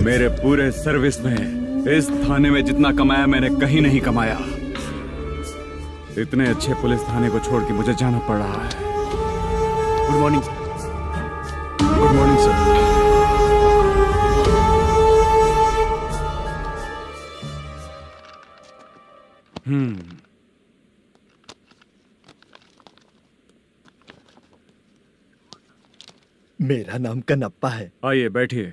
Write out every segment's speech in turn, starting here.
मेरे पूरे सर्विस में इस थाने में जितना कमाया मैंने कहीं नहीं कमाया। इतने अच्छे पुलिस थाने को छोड़ के मुझे जाना पड़ रहा है। Good morning sir. Good morning sir. मेरा नाम कनप्पा है। आइए बैठिए।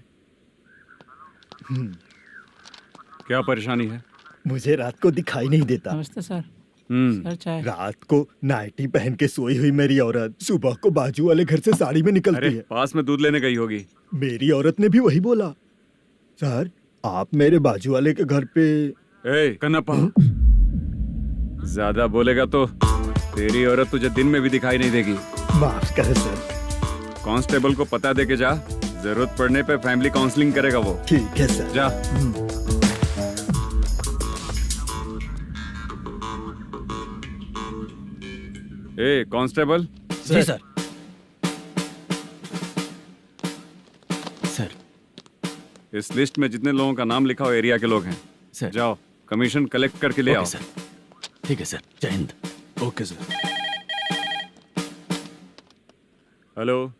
क्या परेशानी है? मुझे रात को दिखाई नहीं देता। नमस्ते सर। सर चाय। रात को नाइटी पहन के सोई हुई मेरी औरत सुबह को बाजू वाले घर से साड़ी में निकलती अरे है। पास में दूध लेने गई होगी। मेरी औरत ने भी वही बोला। सर आप मेरे बाजू वाले के घर पे। ए कन्नप्पा, ज्यादा बोलेगा तो तेरी औरत तुझे दिन में भी दिखाई नहीं देगी। माफ करें सर। कांस्टेबल को पता दे के जा, जरूरत पड़ने पे फैमिली काउंसलिंग करेगा वो। ठीक है सर। जा। ए कांस्टेबल। जी सर। सर इस लिस्ट में जितने लोगों का नाम लिखा हो एरिया के लोग हैं। सर। जाओ कमीशन कलेक्ट करके ले आओ। सर ठीक है सर। जय हिंद। Okay sir. हेलो।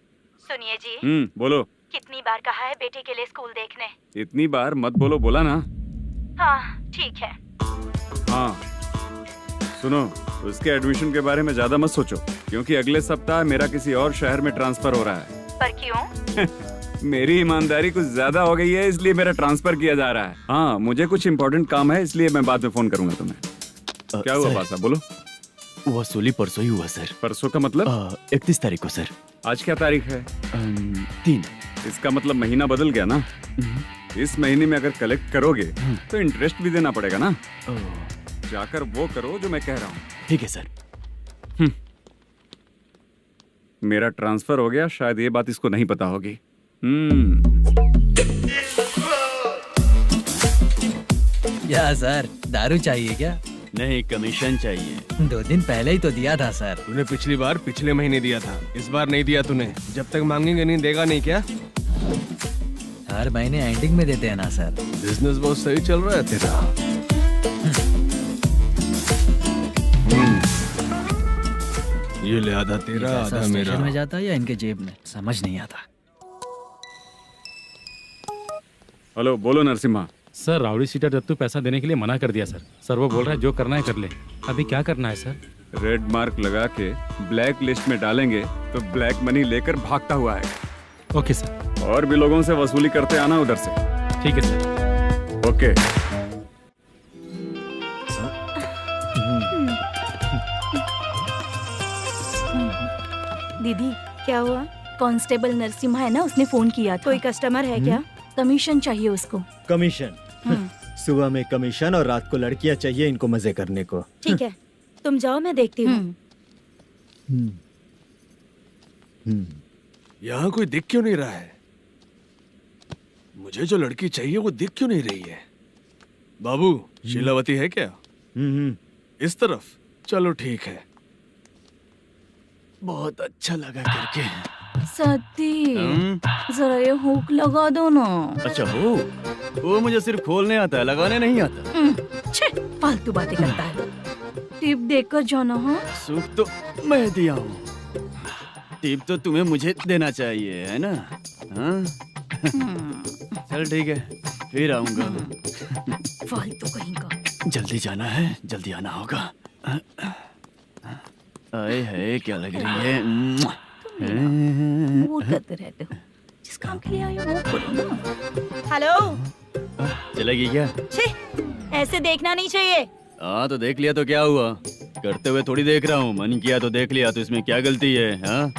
सुनिए जी। बोलो। कितनी बार कहा है बेटे के लिए स्कूल देखने? इतनी बार मत बोलो, बोला ना। हाँ ठीक है। हाँ सुनो, उसके एडमिशन के बारे में ज्यादा मत सोचो, क्योंकि अगले सप्ताह मेरा किसी और शहर में ट्रांसफर हो रहा है। पर क्यों? मेरी ईमानदारी कुछ ज्यादा हो गई है, इसलिए मेरा ट्रांसफर किया जा रहा है। हाँ मुझे कुछ इम्पोर्टेंट काम है, इसलिए मैं बाद में फोन करूंगा तुम्हें। क्या हुआ पासा, बोलो। वसूली परसों ही हुआ सर। परसों का मतलब? 31 तारीख को सर। आज क्या तारीख है? 3। इसका मतलब महीना बदल गया ना। इस महीने में अगर कलेक्ट करोगे तो इंटरेस्ट भी देना पड़ेगा ना। जाकर वो करो जो मैं कह रहा हूँ। ठीक है सर। मेरा ट्रांसफर हो गया, शायद ये बात इसको नहीं पता होगी। क्या सर, दारू चाहिए क्या? नहीं, कमीशन चाहिए। 2 दिन पहले ही तो दिया था सर। तूने पिछली बार पिछले महीने दिया था, इस बार नहीं दिया तूने। जब तक मांगेंगे नहीं देगा नहीं क्या? हर महीने एंडिंग में देते हैं ना सर। बिजनेस बहुत सही चल रहा है तेरा। ये ले आधा तेरा, पैसा आधा मेरा। स्टेशन में जाता है या इनके जेब में, समझ नहीं आता। हेलो, बोलो Narasimha. Sir rowdy seater Dattu पैसा देने के लिए मना कर दिया सर। सर वो बोल रहा है जो करना है कर ले। अभी क्या करना है सर? रेड मार्क लगा के ब्लैक लिस्ट में डालेंगे तो ब्लैक मनी लेकर भागता हुआ आएगा। Okay sir. और भी लोगों से वसूली करते आना उधर से। ठीक है सर। ओके। दीदी क्या हुआ? कांस्टेबल नरसिम्हा है ना, उसने फोन किया। कोई कस्टमर है क्या? कमीशन चाहिए उसको। कमीशन? सुबह में कमीशन और रात को लड़कियां चाहिए इनको मजे करने को। ठीक है तुम जाओ, मैं देखती हूँ। यहाँ कोई दिख क्यों नहीं रहा है? मुझे जो लड़की चाहिए वो दिख क्यों नहीं रही है? बाबू, शीलावती है क्या? इस तरफ? चलो ठीक है। बहुत अच्छा लगा करके। सती जरा ये हुक लगा दो ना। अच्छा वो मुझे सिर्फ खोलने आता है, लगाने नहीं आता। छे, फालतू बातें करता है। टिप देकर जाना। हाँ सुख तो मैं दिया हूँ, टिप तो तुम्हें मुझे देना चाहिए, है ना? हाँ? चल ठीक है, फिर आऊंगा। फालतू कहीं का। जल्दी जाना है, जल्दी आना होगा। आए है क्या लग रही है? मूड करते रहते हो। जिस काम के लिए आए हो वो करो ना। हेलो, चलेगी क्या? छे, ऐसे देखना नहीं चाहिए। हाँ तो देख लिया तो क्या हुआ? करते हुए थोड़ी देख रहा हूँ, मन किया तो देख लिया, तो इसमें क्या गलती है? हाँ?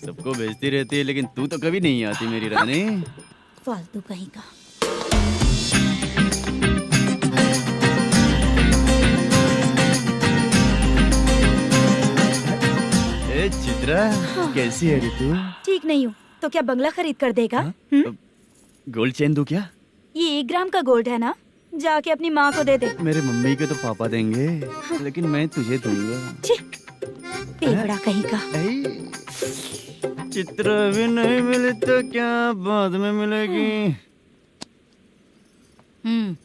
सबको भेजती रहती है लेकिन तू तो कभी नहीं आती मेरी रानी। फालतू कहीं का। ए चित्रा, कैसी है रे तू? ठीक नहीं हूँ तो क्या बंगला खरीद कर देगा? गोल्ड चेन दूं क्या? ये 1 ग्राम का गोल्ड है ना, जाके अपनी माँ को दे दे। मेरे मम्मी के तो पापा देंगे, लेकिन मैं तुझे दूंगा। छी, तेवड़ा कहीं का। चित्र भी नहीं मिली तो क्या बाद में मिलेगी। हम्म।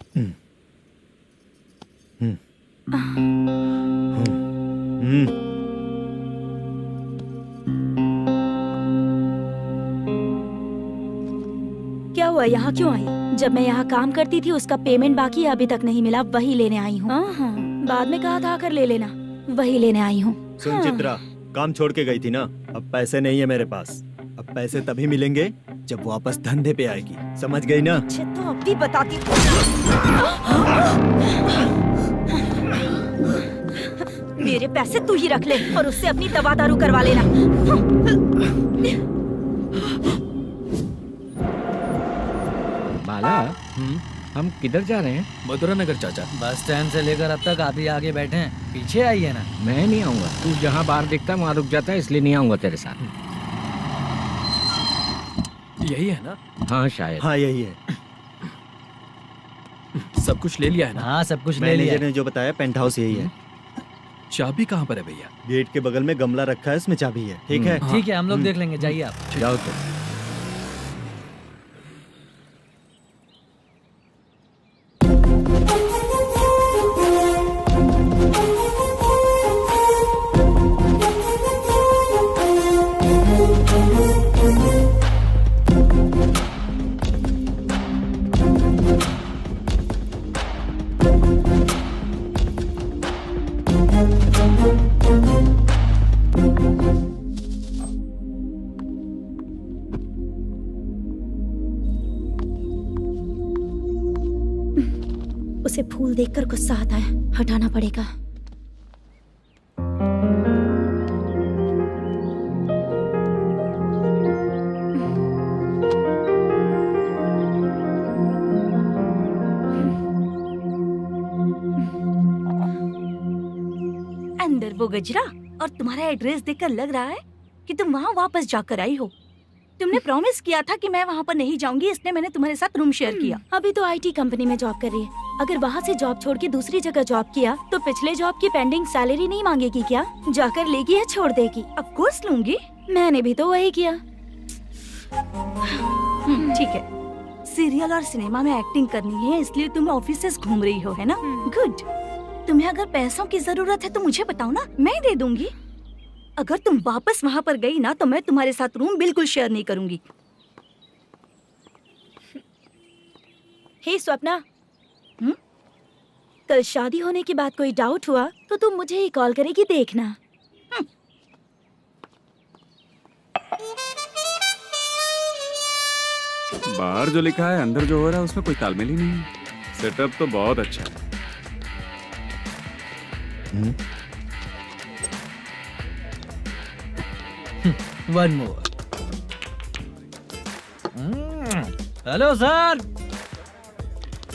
क्या हुआ, यहाँ क्यों आई? जब मैं यहाँ काम करती थी उसका पेमेंट बाकी है, अभी तक नहीं मिला, वही लेने आई हूँ। हाँ, बाद में कहा था आकर ले लेना, वही लेने आई हूँ। सुन चित्रा, काम छोड़ के गई थी ना, अब पैसे नहीं है मेरे पास। अब पैसे तभी मिलेंगे जब वापस धंधे पे आएगी, समझ गई ना? अच्छा तो अब भी बताती। मेरे पैसे तू ही रख ले और उससे अपनी दवा दारू करवा लेना। बाला, हम किधर जा रहे हैं? मथुरा नगर चाचा। बस स्टैंड से लेकर अब तक आप ही आगे बैठे हैं, पीछे आइए ना। मैं नहीं आऊंगा, तू जहाँ बाहर दिखता वहाँ रुक जाता है, इसलिए नहीं आऊंगा तेरे साथ। यही है ना? हाँ शायद। हाँ यही है। सब कुछ ले लिया है ना? हाँ सब कुछ ले लिया। मैनेजर ने जो बताया पेंट हाउस यही है। चाबी कहाँ पर है भैया? गेट के बगल में गमला रखा है, उसमें चाबी है। ठीक है? ठीक है, हम लोग देख लेंगे, जाइए आप। जाओ तो। उसे फूल देखकर गुस्सा आता है, हटाना पड़ेगा। अंदर वो गजरा और तुम्हारा एड्रेस देखकर लग रहा है कि तुम वहाँ वापस जाकर आई हो। तुमने प्रॉमिस किया था कि मैं वहाँ पर नहीं जाऊंगी, इसलिए मैंने तुम्हारे साथ रूम शेयर किया। अभी तो आईटी कंपनी में जॉब कर रही है। अगर वहाँ से जॉब छोड़ के दूसरी जगह जॉब किया तो पिछले जॉब की पेंडिंग सैलरी नहीं मांगेगी क्या? जाकर लेगी या छोड़ देगी? ऑफ कोर्स लूंगी, मैंने भी तो वही किया। ठीक है, सीरियल और सिनेमा में एक्टिंग करनी है, इसलिए तुम ऑफिसेस घूम रही हो, है ना? गुड। तुम्हें अगर पैसों की जरूरत है तो मुझे बताओ ना, मैं दे दूंगी। अगर तुम वापस वहाँ पर गई ना तो मैं तुम्हारे साथ रूम बिल्कुल शेयर नहीं करूंगी। हे स्वप्ना, कल शादी होने की बात कोई डाउट हुआ तो तुम मुझे ही कॉल करेगी, देखना। बाहर जो लिखा है अंदर जो हो रहा है उसमें कोई तालमेल ही नहीं है। सेटअप तो बहुत अच्छा है। One more. हेलो सर,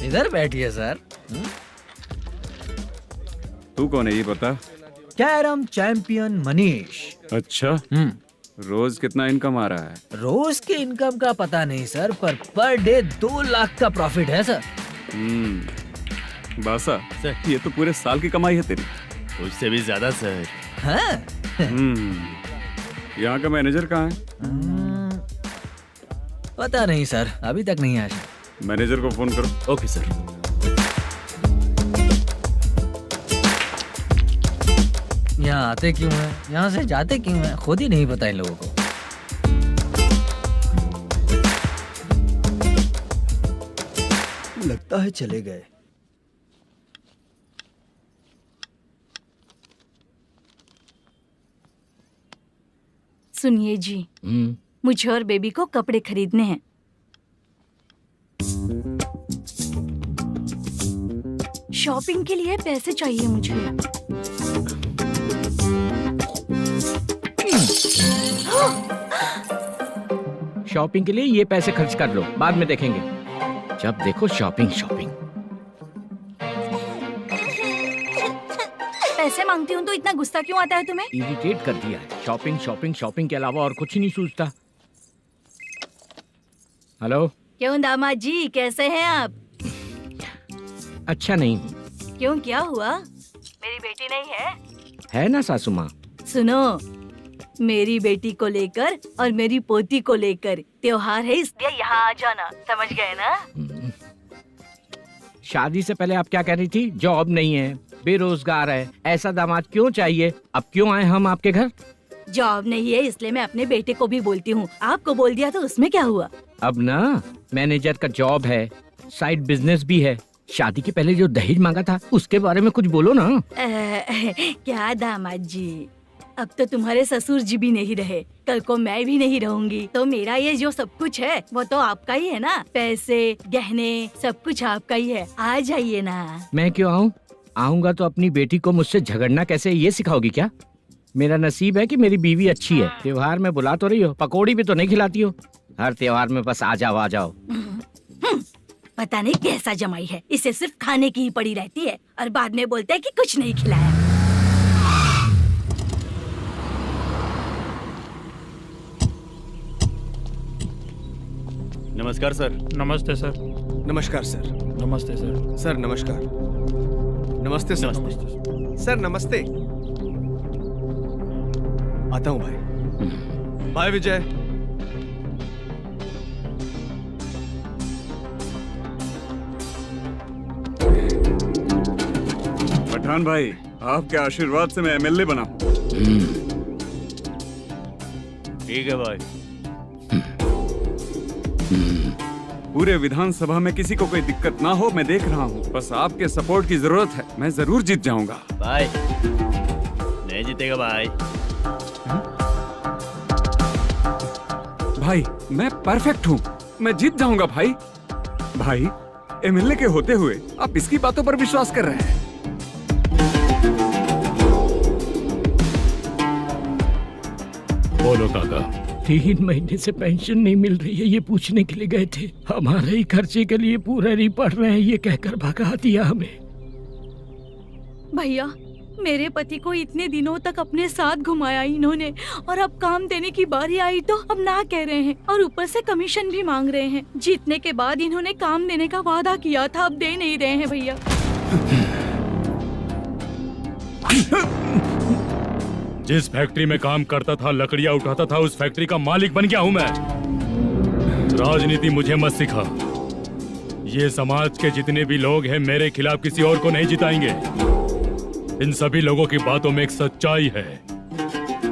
इधर बैठिए सर। तू कौन है ये बता? Carrom champion Manish. अच्छा, रोज कितना इनकम आ रहा है? रोज के इनकम का पता नहीं सर, पर डे 2 लाख का प्रॉफिट है सर। बासा, ये तो पूरे साल की कमाई है तेरी। उससे भी ज्यादा सर। हाँ? यहाँ का मैनेजर कहाँ है? पता नहीं सर, अभी तक नहीं आया। मैनेजर को फोन करो। Okay sir. यहाँ आते क्यों हैं, यहाँ से जाते क्यों हैं, खुद ही नहीं पता इन लोगों को। लगता है चले गए। सुनिए जी, मुझे और बेबी को कपड़े खरीदने हैं। शॉपिंग के लिए पैसे चाहिए मुझे। शॉपिंग के लिए ये पैसे खर्च कर लो, बाद में देखेंगे। जब देखो शॉपिंग शॉपिंग। पैसे मांगती हूँ तो इतना गुस्सा क्यों आता है तुम्हें? इरिटेट कर दिया है। शॉपिंग शॉपिंग शॉपिंग के अलावा और कुछ नहीं सूझता। हेलो। क्यों दामाद जी, कैसे हैं आप? अच्छा नहीं। क्यों, क्या हुआ? मेरी बेटी नहीं है? है ना सासू माँ। सुनो, मेरी बेटी को लेकर और मेरी पोती को लेकर त्योहार है, इसलिए यहाँ आ जाना, समझ गए ना? शादी से पहले आप क्या कह रही थी? जॉब नहीं है, बेरोजगार है, ऐसा दामाद क्यों चाहिए? अब क्यों आए हम आपके घर? जॉब नहीं है इसलिए मैं अपने बेटे को भी बोलती हूँ, आपको बोल दिया तो उसमें क्या हुआ? अब ना मैनेजर का जॉब है, साइड बिजनेस भी है। शादी के पहले जो दहेज मांगा था उसके बारे में कुछ बोलो ना। क्या दामाद जी, अब तो तुम्हारे ससुर जी भी नहीं रहे, कल को मैं भी नहीं रहूंगी, तो मेरा ये जो सब कुछ है वो तो आपका ही है ना, पैसे गहने सब कुछ आपका ही है, आ जाइए ना। मैं क्यों आऊँ? आऊंगा तो अपनी बेटी को मुझसे झगड़ना कैसे ये सिखाओगी क्या? मेरा नसीब है कि मेरी बीवी अच्छी है। त्योहार में बुला तो रही हो, पकौड़ी भी तो नहीं खिलाती हो। हर त्योहार में बस आ जाओ आ जाओ। पता नहीं कैसा जमाई है, इसे सिर्फ खाने की ही पड़ी रहती है और बाद में बोलते हैं कि कुछ नहीं खिलाया। नमस्कार सर। नमस्ते सर। नमस्कार सर। नमस्ते सर। सर नमस्कार। नमस्ते सर। सर नमस्ते। आता हूँ भाई। बाय विजय। पठान भाई, आपके आशीर्वाद से मैं एमएलए बना हूँ। ठीक है भाई। पूरे विधानसभा में किसी को कोई दिक्कत ना हो, मैं देख रहा हूँ। बस आपके सपोर्ट की जरूरत है, मैं जरूर जीत जाऊंगा। भाई नहीं जीतेगा भाई। भाई मैं परफेक्ट हूँ, मैं जीत जाऊंगा भाई। भाई एमएलए के होते हुए आप इसकी बातों पर विश्वास कर रहे हैं। बोलो काका। 3 महीने से पेंशन नहीं मिल रही है, ये पूछने के लिए गए थे। हमारे ही खर्चे के लिए पूरा नहीं पड़ रहे हैं, ये कहकर भगा दिया हमें। भैया, मेरे पति को इतने दिनों तक अपने साथ घुमाया इन्होंने, और अब काम देने की बारी आई तो अब ना कह रहे हैं, और ऊपर से कमीशन भी मांग रहे हैं। जीतने के बाद इन्होंने काम देने का वादा किया था, अब दे नहीं रहे हैं भैया। जिस फैक्ट्री में काम करता था, लकड़ियां उठाता था, उस फैक्ट्री का मालिक बन गया हूं मैं। राजनीति मुझे मत सिखा। ये समाज के जितने भी लोग हैं मेरे खिलाफ किसी और को नहीं जिताएंगे। इन सभी लोगों की बातों में एक सच्चाई है।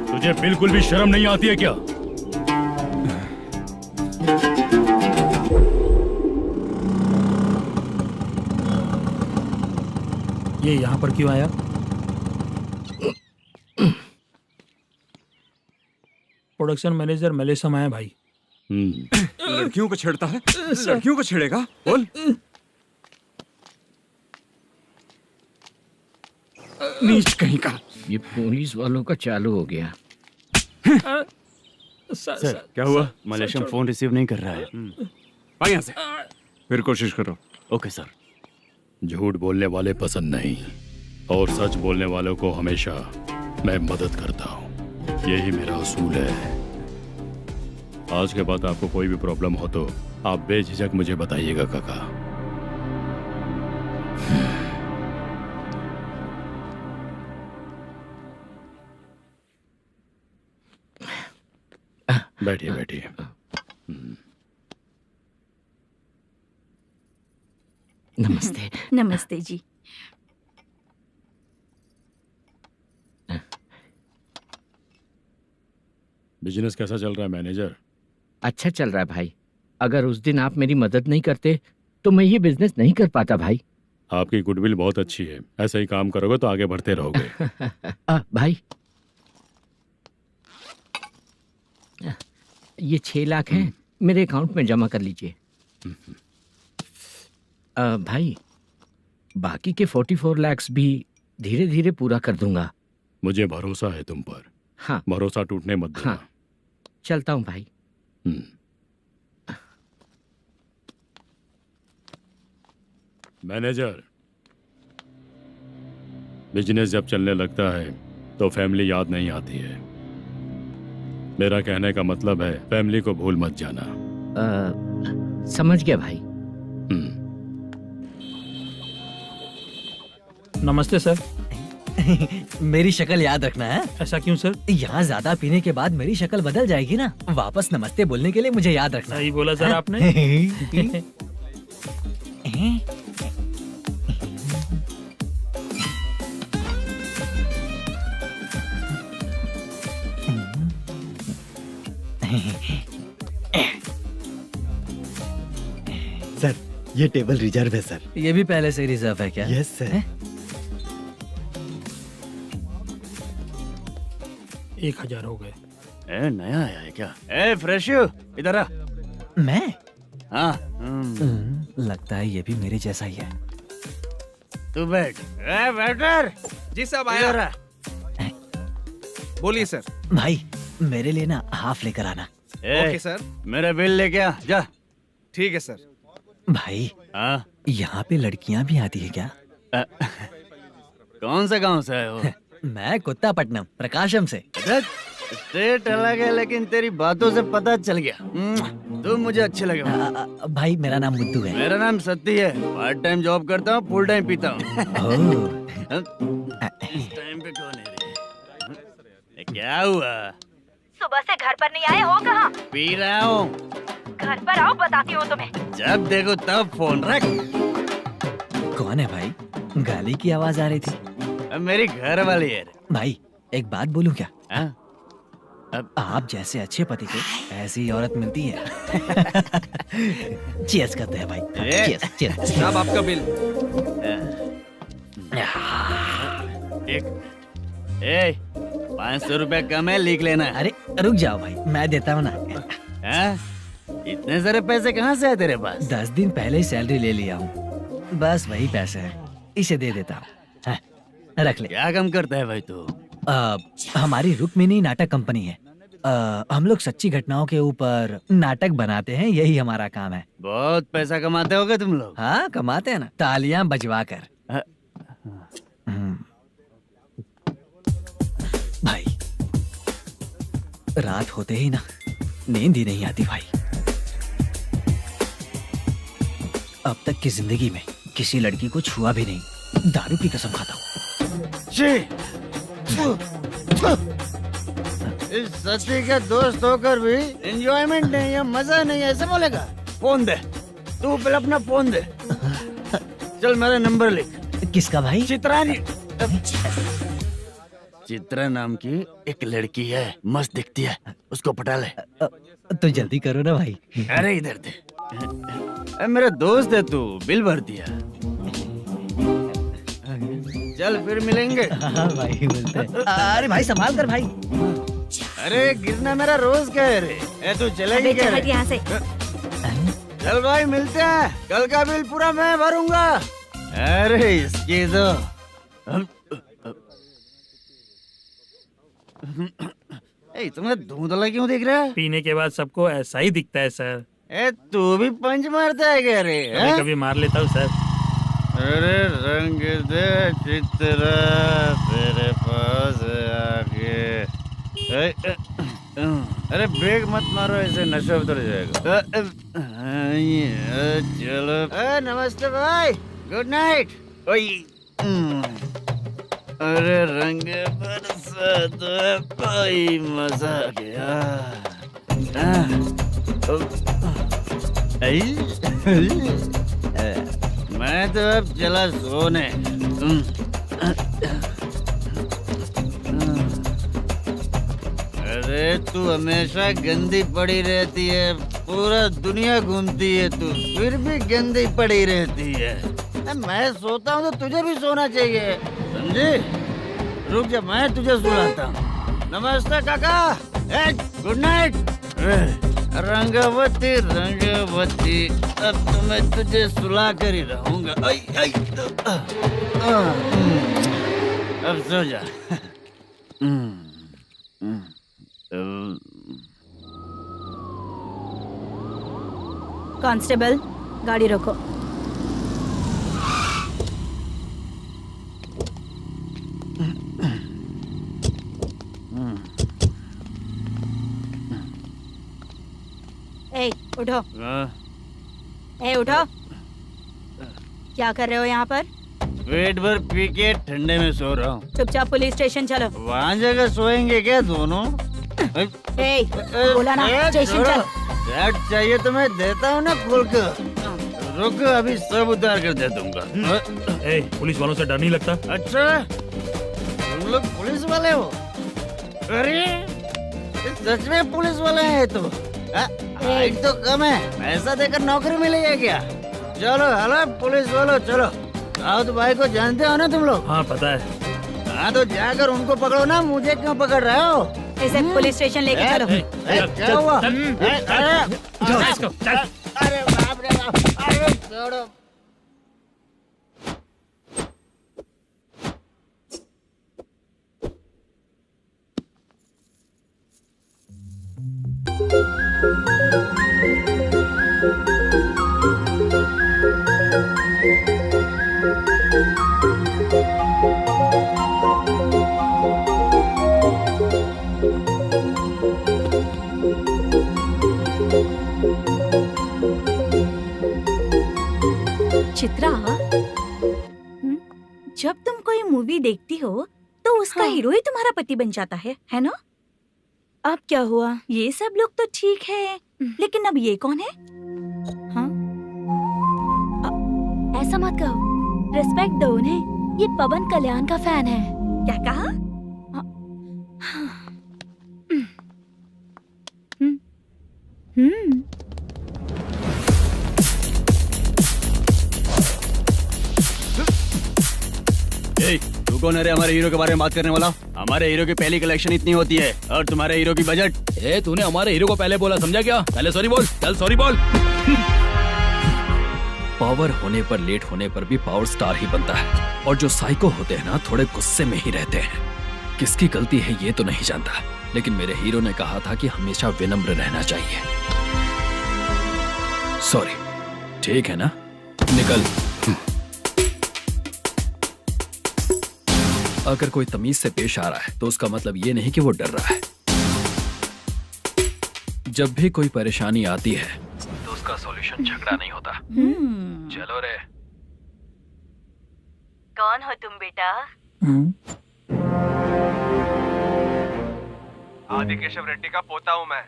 तुझे बिल्कुल भी शर्म नहीं आती है क्या? ये यहाँ पर क्यों आया? प्रोडक्शन मैनेजर मलेशम आया भाई। लड़कियों को छेड़ता है, लड़कियों को छेड़ेगा? बोल। नीच कहीं का। ये पुलिस वालों का चालू हो गया। सर क्या हुआ? मलेशम फोन रिसीव नहीं कर रहा है। भाई यहाँ से फिर कोशिश करो। Okay sir. झूठ बोलने वाले पसंद नहीं, और सच बोलने वालों को हमेशा मैं मदद करता हूँ। यही मेरा असूल है। आज के बाद आपको कोई भी प्रॉब्लम हो तो आप बेझिझक मुझे बताइएगा काका। बैठिए बैठिए। नमस्ते। नमस्ते जी। बिजनेस कैसा चल रहा है मैनेजर? अच्छा चल रहा है भाई। अगर उस दिन आप मेरी मदद नहीं करते तो मैं ये बिजनेस नहीं कर पाता भाई। आपकी गुडविल बहुत अच्छी है, ऐसा ही काम करोगे तो आगे बढ़ते रहोगे। भाई ये 6 लाख हैं, मेरे अकाउंट में जमा कर लीजिए। भाई बाकी के 44 लाख भी धीरे धीरे पूरा कर दूंगा। मुझे भरोसा है तुम पर। हाँ भरोसा टूटने मत देना। हाँ चलता हूँ भाई। मैनेजर, बिजनेस जब चलने लगता है तो फैमिली याद नहीं आती है। मेरा कहने का मतलब है फैमिली को भूल मत जाना। समझ गया भाई। नमस्ते सर। मेरी शक्ल याद रखना है। ऐसा क्यों सर? यहाँ ज्यादा पीने के बाद मेरी शक्ल बदल जाएगी ना। वापस नमस्ते बोलने के लिए मुझे याद रखना। सही बोला सर आपने। सर ये टेबल रिजर्व है सर। ये भी पहले से रिजर्व है क्या? Yes sir. 1000 हो गए। ए नया आया है क्या? ए फ्रेश इधर आ। मैं? हाँ लगता है ये भी मेरे जैसा ही है। तू बैठ। ए वेटर जी साहब इधर आया। आ। बोलिए सर। भाई मेरे लिए ना हाफ लेकर आना। Okay sir. मेरा बिल लेके आ जा। ठीक है सर। भाई हाँ यहाँ पे लड़कियाँ भी आती है क्या? कौन सा गांव से आए हो? मैं कुत्तापट्टनम प्रकाशम से। स्टेट अलग है लेकिन तेरी बातों से पता चल गया। तुम मुझे अच्छे लगे हो। भाई मेरा नाम मुद्दू है। मेरा नाम सत्ती है। पार्ट टाइम जॉब करता हूँ, फुल टाइम पीता हूँ। इस टाइम पे कौन है रे? क्या हुआ? सुबह से घर पर नहीं आए हो? कहाँ? पी रहा हूँ। घर पर आओ, बताती हूँ तुम्हें। जब देखो तब फोन रख। कौन है भाई? गाली की आवाज आ रही थी। अब मेरी घर वाली है। भाई एक बात बोलूं क्या? हाँ? अब आप जैसे अच्छे पति को ऐसी ही औरत मिलती है। चीयर्स करते हैं भाई। Cheers cheers. साहब आपका बिल। एक 500 रुपया कम है, लिख लेना। अरे रुक जाओ भाई, मैं देता हूँ ना। हाँ? इतने सारे पैसे कहाँ से आए तेरे पास? 10 दिन पहले ही सैलरी ले लिया हूँ। बस वही पैसे हैं, इसे दे देता हूँ। हाँ, रख ले। क्या काम करता है भाई तू? हमारी रुक्मिणी नाटक कंपनी है। हम लोग सच्ची घटनाओं के ऊपर नाटक बनाते हैं, यही हमारा काम है। बहुत पैसा कमाते होगे तुम लोग। हाँ कमाते हैं ना, तालियां बजवा कर। भाई रात होते ही ना नींद ही नहीं आती भाई। अब तक की जिंदगी में किसी लड़की को छुआ भी नहीं, दारू की कसम खाता हूँ। इस सच्ची का दोस्त होकर भी एंजॉयमेंट नहीं है, मजा नहीं है, ऐसे बोलेगा? फोन दे, तू पहले अपना फोन दे। चल मेरा नंबर लिख। किसका भाई? चित्रानी। चित्रा नाम की एक लड़की है, मस्त दिखती है, उसको पटा ले। तो जल्दी करो ना भाई। अरे इधर दे। अरे मेरा दोस्त है तू, बिल भर दिया। चल फिर मिलेंगे। हाँ भाई मिलते हैं। अरे भाई संभाल कर भाई। अरे गिरना मेरा रोज का है रे। ए तू चलेगी क्या रे? यहाँ से। चल भाई मिलते हैं, कल का बिल पूरा मैं भरूंगा। अरे इसकी तो तुम्हें धुंधला क्यों दिख रहा है? पीने के बाद सबको ऐसा ही दिखता है सर। ए तू भी पंच मारता है क्या रे? कभी कभी मार लेता हूँ सर। अरे रंग दे चित्रा तेरे पास आके। अरे ब्रेक मत मारो, ऐसे नशा उतर जाएगा। चलो। नमस्ते भाई, गुड नाइट। अरे रंग बरसात भाई, मजा आ गया। मैं तो अब चला सोने। अरे तू हमेशा गंदी पड़ी रहती है, पूरा दुनिया घूमती है तू, फिर भी गंदी पड़ी रहती है। मैं सोता हूँ तो तुझे भी सोना चाहिए, समझे? रुक जा, मैं तुझे सुलाता हूँ। नमस्ते काका, गुड नाइट। रंगवती रंगवती, अब तो मैं तुझे सुला कर ही रहूंगा। अब सो जा। कांस्टेबल, गाड़ी रोको। ए, उठो। ए, उठो। क्या कर रहे हो यहाँ पर? पेट भर पी के ठंडे में सो रहा हूँ। चुपचाप पुलिस स्टेशन चलो। वहाँ जगह सोएंगे क्या दोनों? ए, बोला ना, स्टेशन चल। शर्ट चाहिए तो मैं देता हूँ ना खोल कर। रुक, अभी सब उतार कर दे दूंगा। ए, पुलिस वालों से डर नहीं लगता? अच्छा, तुम लोग पुलिस वाले हो? अरे ये सच में पुलिस वाले हैं तो? हाइट तो कम है, पैसा देकर नौकरी मिलेगी क्या? चलो हेलो पुलिस वालों, चलो। राउत भाई को जानते हो ना तुम लोग? हाँ पता है। हाँ तो जाकर उनको पकड़ो ना, मुझे क्यों पकड़ रहे हो? इसे पुलिस स्टेशन लेके चलो। क्या हुआ? चल। अरे बाप रे बाप, अरे छोड़ो। चित्रा, जब तुम कोई मूवी देखती हो तो उसका हीरो ही तुम्हारा पति बन जाता है ना? अब क्या हुआ? ये सब लोग तो ठीक है, लेकिन अब ये कौन है? हाँ? ऐसा मत कहो, रिस्पेक्ट दो उन्हें। ये पवन कल्याण का फैन है। क्या कहा? तू कौन है रे हमारे हीरो के बारे में बात करने वाला? हमारे हीरो की पहली कलेक्शन इतनी होती है और तुम्हारे हीरो की बजट। ए, तूने हमारे हीरो को पहले बोला, समझा क्या? पहले सॉरी बोल, चल सॉरी बोल। पावर होने पर, लेट होने पर भी पावर स्टार ही बनता है। और जो साइको होते हैं ना, थोड़े गुस्से में ही रहते हैं। किसकी गलती है ये तो नहीं जानता, लेकिन मेरे हीरो ने कहा था कि हमेशा विनम्र रहना चाहिए। सॉरी, ठीक है ना? निकल। अगर कोई तमीज से पेश आ रहा है तो उसका मतलब ये नहीं कि वो डर रहा है। जब भी कोई परेशानी आती है तो उसका सॉल्यूशन झगड़ा नहीं होता। चलो रे। कौन हो तुम बेटा? आदि केशव रेड्डी का पोता हूँ मैं।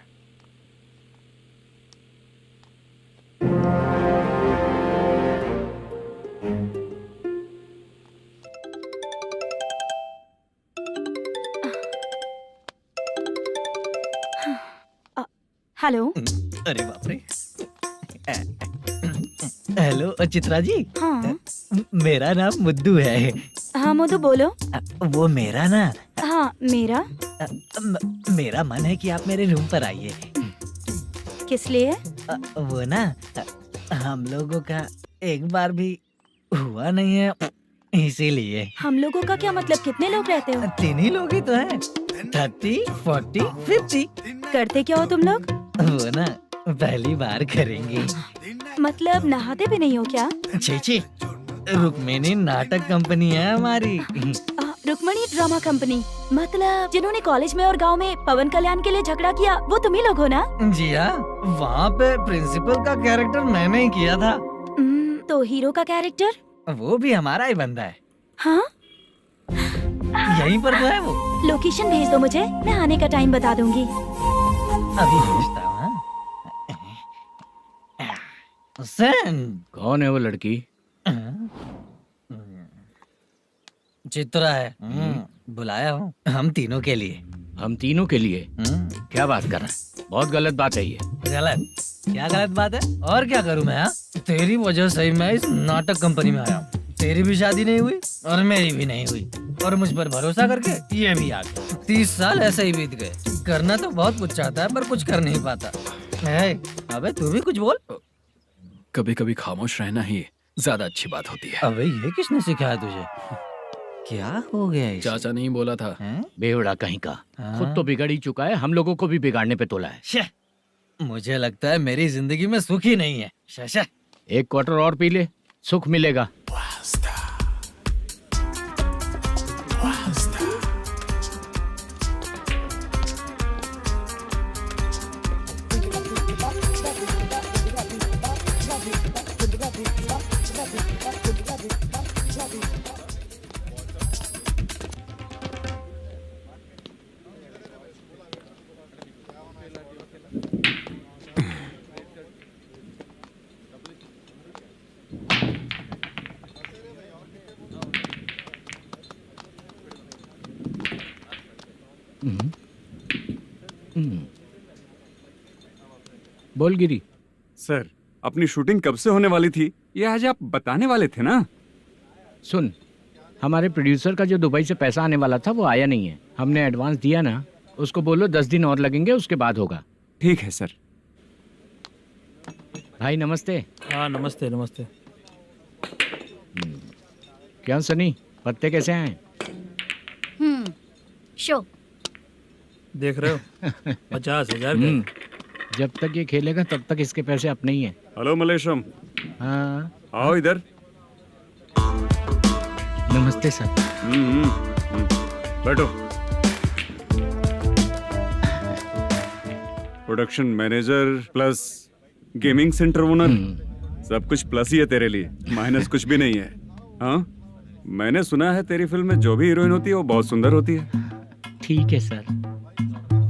हेलो। अरे बाप रे। हेलो चित्रा जी। हाँ मेरा नाम मुद्दू है। हाँ मधु बोलो। वो मेरा ना, हाँ मेरा। मेरा मन है कि आप मेरे रूम पर आइए। किस लिए? वो ना, हम लोगों का एक बार भी हुआ नहीं है, इसीलिए। हम लोगों का क्या मतलब? कितने लोग रहते हो? 3 ही लोग ही तो हैं। 30, 40, 50। करते क्या हो तुम लोग? वो ना पहली बार करेंगे। मतलब नहाते भी नहीं हो क्या? छी, रुक्मिणी नाटक कंपनी है हमारी। Rukmani drama company? मतलब जिन्होंने कॉलेज में और गांव में पवन कल्याण के लिए झगड़ा किया, वो तुम ही लोग हो ना? जी हाँ, वहाँ पे प्रिंसिपल का कैरेक्टर मैंने ही किया था। तो हीरो का कैरेक्टर? वो भी हमारा ही बंदा है। हाँ? यहीं पर तो है वो। लोकेशन भेज दो मुझे, मैं आने का टाइम बता दूंगी। अभी भेजता हूँ। कौन है वो लड़की? चित्रा है। बुलाया हूँ हम तीनों के लिए। हम तीनों के लिए? क्या बात कर रहा है? बहुत गलत बात है ये। गलत? क्या गलत बात है? और क्या करूँ मैं? तेरी वजह से ही मैं इस नाटक कंपनी में आया हूँ। तेरी भी शादी नहीं हुई और मेरी भी नहीं हुई, और मुझ पर भरोसा करके ये भी आ गया। 30 साल ऐसे ही बीत गए। करना तो बहुत कुछ चाहता है पर कुछ कर नहीं पाता। अबे तू भी कुछ बोल। कभी कभी खामोश रहना ही ज्यादा अच्छी बात होती है। अबे ये किसने सिखाया तुझे? क्या हो गया इसे? चाचा नहीं बोला था? बेवड़ा कहीं का। खुद तो बिगड़ ही चुका है, हम लोगों को भी बिगाड़ने पे तोला है। मुझे लगता है मेरी जिंदगी में सुख ही नहीं है। शशा, 1 क्वार्टर और पी ले, सुख मिलेगा। बोल गिरी। सर, अपनी शूटिंग कब से होने वाली थी ये आज आप बताने वाले थे ना? सुन, हमारे प्रोड्यूसर का जो दुबई से पैसा आने वाला था वो आया नहीं है। हमने एडवांस दिया ना, उसको बोलो 10 दिन और लगेंगे, उसके बाद होगा। ठीक है सर। भाई नमस्ते। हाँ नमस्ते नमस्ते। क्या सनी, पत्ते कैसे आए? शो। देख रहे हो 50,000 का। जब तक ये खेलेगा तब तक इसके पैसे अपने ही हैं। हेलो मलेशम, हाँ आओ इधर। नमस्ते सर। बैठो। Production manager plus gaming centre owner, सब कुछ प्लस ही है तेरे लिए, माइनस कुछ भी नहीं है। हाँ, मैंने सुना है तेरी फिल्म में जो भी हीरोइन होती है वो बहुत सुंदर होती है। ठीक है सर।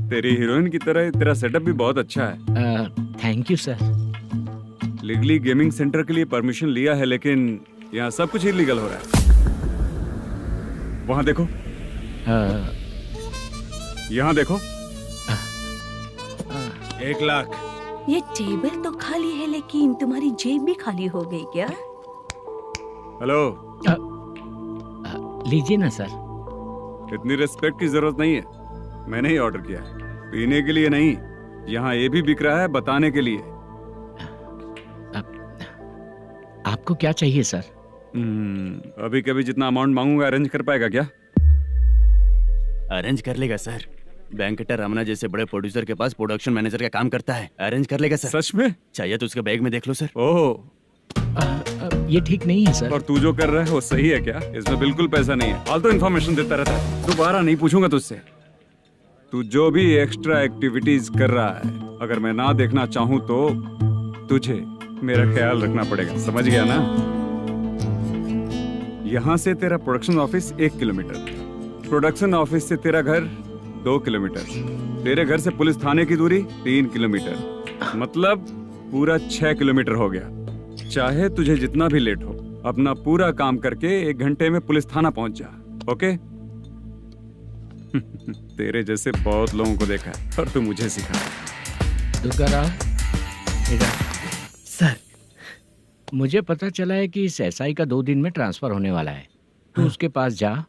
तेरी हीरोइन की तरह तेरा सेटअप भी बहुत अच्छा है। Thank you sir. Legally gaming centre के लिए परमिशन लिया है, लेकिन यहाँ सब कुछ इलीगल हो रहा है। वहाँ देखो, यहाँ देखो। 1 लाख। ये टेबल तो खाली है लेकिन तुम्हारी जेब भी खाली हो गई क्या? हेलो, लीजिए ना सर। इतनी रिस्पेक्ट की जरूरत नहीं है, मैंने ही ऑर्डर किया है, पीने के लिए नहीं। यहाँ ये भी बिक रहा है बताने के लिए। आपको क्या चाहिए सर? अभी कभी जितना अमाउंट मांगूंगा अरेंज कर पाएगा क्या? अरेंज कर लेगा सर। वेंकटर रमना जैसे बड़े प्रोड्यूसर के पास प्रोडक्शन मैनेजर का काम करता है, अरेंज कर लेगा सर। सच में? चाहिए तो उसके बैग में देख लो सर। ओह, ये ठीक नहीं है सर। और तू जो कर रहा है वो सही है क्या? इसमें बिल्कुल पैसा नहीं है, फालतू इन्फॉर्मेशन देता रहता है। दोबारा नहीं पूछूंगा तुझसे। तू जो भी एक्स्ट्रा एक्टिविटीज कर रहा है, अगर मैं ना देखना चाहूँ तो तुझे मेरा ख्याल रखना पड़ेगा, समझ गया ना? यहाँ से तेरा production office 1 kilometre, production office से तेरा घर 2 किलोमीटर, तेरे घर से पुलिस थाने की दूरी 3 किलोमीटर, मतलब पूरा 6 किलोमीटर हो गया। चाहे तुझे जितना भी लेट हो, अपना पूरा काम करके 1 घंटे में पुलिस थाना पहुंच जा, ओके? तेरे जैसे बहुत लोगों को देखा है और तू मुझे सिखा। सर, मुझे पता चला है कि इस एसआई का 2 दिन में ट्रांसफर होने वाला है। तो उसके पास जा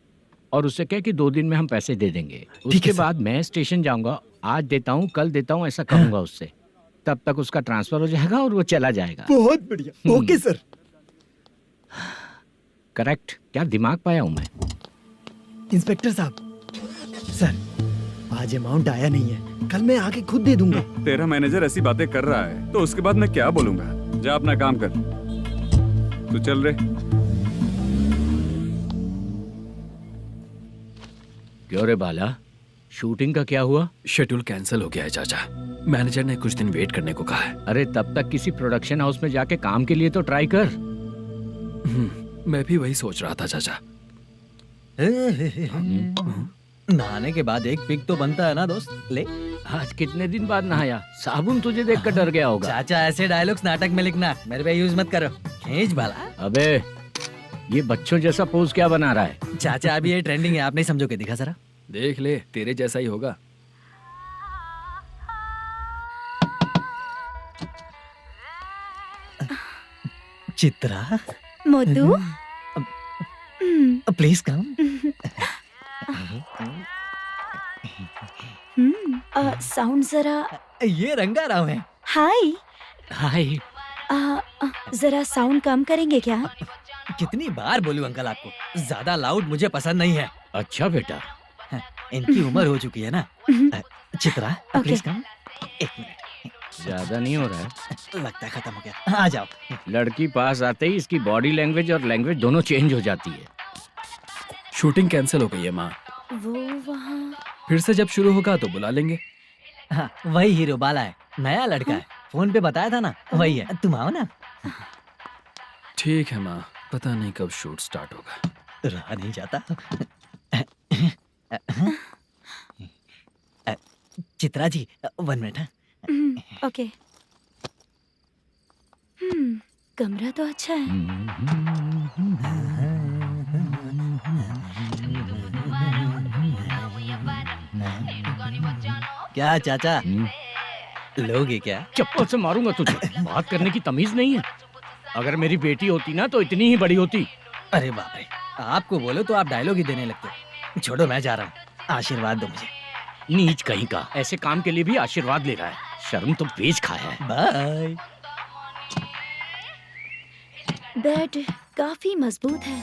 और उससे कह कि 2 दिन में हम पैसे दे देंगे। उसके बाद मैं स्टेशन जाऊंगा, आज देता हूँ कल देता हूँ ऐसा कहूंगा उससे। तब तक उसका ट्रांसफर हो जाएगा और वो चला जाएगा। बहुत बढ़िया, ओके सर। करेक्ट। क्या दिमाग पाया हूँ मैं। इंस्पेक्टर साहब, सर आज अमाउंट आया नहीं है, कल मैं आके खुद दे दूंगा। तेरा मैनेजर ऐसी बातें कर रहा है तो उसके बाद मैं क्या बोलूंगा? जा अपना काम कर, तू चल रे। क्यों रे बाला, शूटिंग का क्या हुआ? शेड्यूल कैंसिल हो गया है चाचा, मैनेजर ने कुछ दिन वेट करने को कहा है। अरे तब तक किसी प्रोडक्शन हाउस में जाके काम के लिए तो ट्राई कर। मैं भी वही सोच रहा था चाचा। नहाने के बाद एक पिक तो बनता है ना दोस्त। ले, आज कितने दिन बाद नहाया? साबुन तुझे देखकर डर गया होगा। चाचा ऐसे डायलॉग्स नाटक में लिखना, मेरे पे यूज मत करो। खींच बाला। अबे ये बच्चों जैसा पोज क्या बना रहा है? चाचा अभी ये ट्रेंडिंग है, आप नहीं समझोगे, दिखा जरा। देख ले, तेरे जैसा ही होगा। Chitra, Modu, please come. Sound जरा। ये रंगाराव है। हाय। हाय। जरा साउंड कम करेंगे क्या? कितनी बार बोलूं अंकल आपको, ज्यादा लाउड मुझे पसंद नहीं है। अच्छा बेटा, इनकी उम्र हो चुकी है ना। Chitra, please come. 1 मिनट। ज्यादा नहीं हो रहा है? लगता है खत्म हो गया। आ जाओ। लड़की पास आते ही इसकी बॉडी लैंग्वेज और लैंग्वेज दोनों चेंज हो जाती है। शूटिंग कैंसिल हो गई है माँ, वो वहाँ। फिर से जब शुरू होगा तो बुला लेंगे। हाँ, वही हीरो बाला है, नया लड़का है, फोन पे बताया था ना, वही है। तुम आओ ना। ठीक है माँ, पता नहीं कब शूट स्टार्ट होगा। रहा नहीं जाता। चित्रा जी 1 मिनट। ओके। कमरा तो अच्छा है। क्या चाचा, लोगे क्या? चप्पल से मारूंगा तुझे। बात करने की तमीज नहीं है। अगर मेरी बेटी होती ना तो इतनी ही बड़ी होती। अरे बाप रे, आपको बोलो तो आप डायलॉग ही देने लगते। छोड़ो, मैं जा रहा हूँ, आशीर्वाद दो मुझे। नीच कहीं का, ऐसे काम के लिए भी आशीर्वाद ले रहा है। शर्म तो बेच खाया है। बाय। बेड काफी मजबूत है।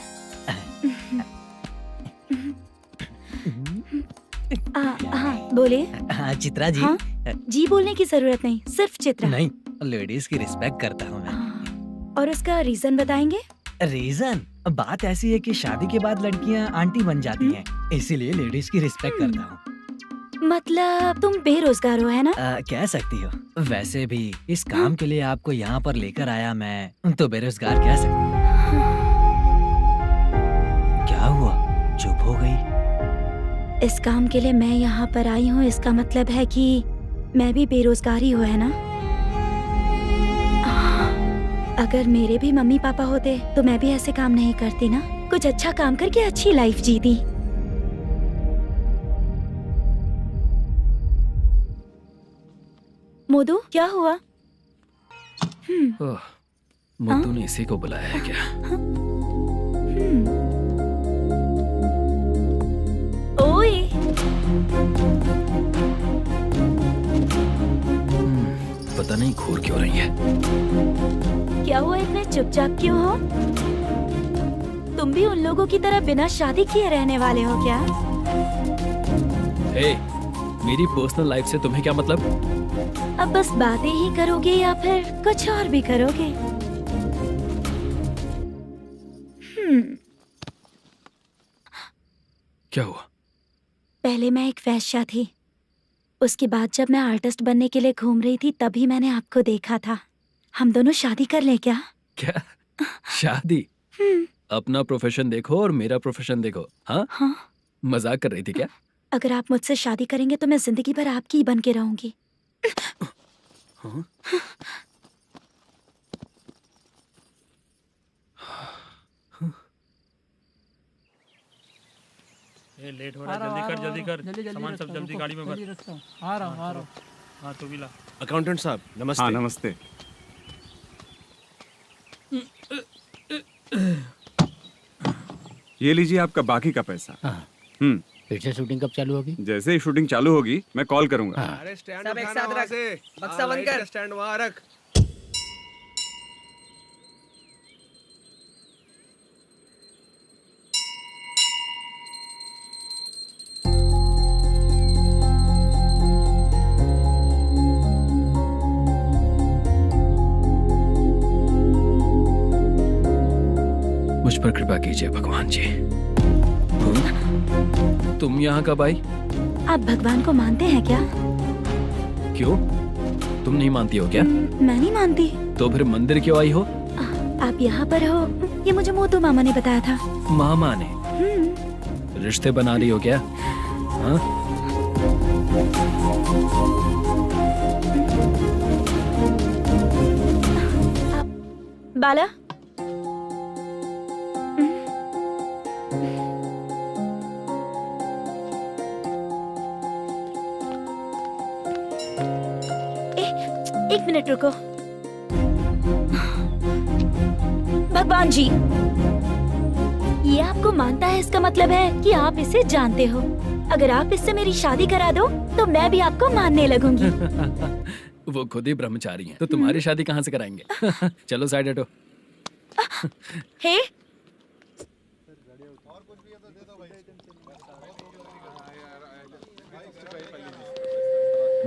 हाँ बोले। हाँ चित्रा जी। हाँ? जी बोलने की जरूरत नहीं, सिर्फ चित्रा। नहीं, लेडीज की रिस्पेक्ट करता हूँ मैं। और उसका रीजन बताएंगे? रीजन? बात ऐसी है कि शादी के बाद लड़कियाँ आंटी बन जाती हैं, इसीलिए लेडीज की रिस्पेक्ट करता हूँ। मतलब तुम बेरोजगार हो, है ना? कह सकती हो। वैसे भी इस काम के लिए आपको यहाँ पर लेकर आया मैं, तो बेरोजगार कह सकती हूँ। क्या हुआ, चुप हो गई? इस काम के लिए मैं यहाँ पर आई हूँ, इसका मतलब है कि मैं भी बेरोजगार ही हूँ, है ना? अगर मेरे भी मम्मी पापा होते तो मैं भी ऐसे काम नहीं करती ना। कुछ अच्छा काम करके अच्छी लाइफ जीती। मोदू, क्या हुआ? मोदू ने इसी को बुलाया है क्या? ओए, पता नहीं घूर क्यों रही है। क्या हुआ, इतने चुपचाप क्यों हो? तुम भी उन लोगों की तरह बिना शादी किए रहने वाले हो क्या? हे, मेरी पर्सनल लाइफ से तुम्हें क्या मतलब? अब बस बातें ही करोगे या फिर कुछ और भी करोगे? क्या हुआ? पहले मैं एक वेश्या थी, उसके बाद जब मैं आर्टिस्ट बनने के लिए घूम रही थी तभी मैंने आपको देखा था। हम दोनों शादी कर ले क्या? क्या शादी? अपना प्रोफेशन देखो और मेरा प्रोफेशन देखो। हाँ? हाँ। मजाक कर रही थी क्या? अगर आप मुझसे शादी करेंगे तो मैं जिंदगी भर आपकी ही बन के रहूंगी। हाँ? ये लेट हो रहा है, जल्दी कर, सामान सब जल्दी गाड़ी में भर। आ रहा हूँ। हाँ तू भी ला। अकाउंटेंट साहब नमस्ते। हाँ नमस्ते। ये लीजिए आपका बाकी का पैसा। फिर से शूटिंग कब चालू होगी? जैसे ही शूटिंग चालू होगी मैं कॉल करूंगा। अरे स्टैंड सब एक साथ रख, बक्सा बंद कर। स्टैंड वहाँ रख। मुझ पर कृपा कीजिए भगवान जी। तुम यहाँ कब आई? आप भगवान को मानते हैं क्या? क्यों? तुम नहीं मानती हो क्या? मैं नहीं मानती। तो फिर मंदिर क्यों आई हो? आप यहाँ पर हो ये मुझे मोदू मामा ने बताया था। मामा ने? रिश्ते बना रही हो क्या? हाँ? बाला, एक मिनट रुको। भगवान जी, ये आपको मानता है, इसका मतलब है कि आप इसे जानते हो। अगर आप इससे मेरी शादी करा दो तो मैं भी आपको मानने लगूंगी। वो खुद ही ब्रह्मचारी हैं, तो तुम्हारी शादी कहाँ से कराएंगे? चलो साइड हटो। हे,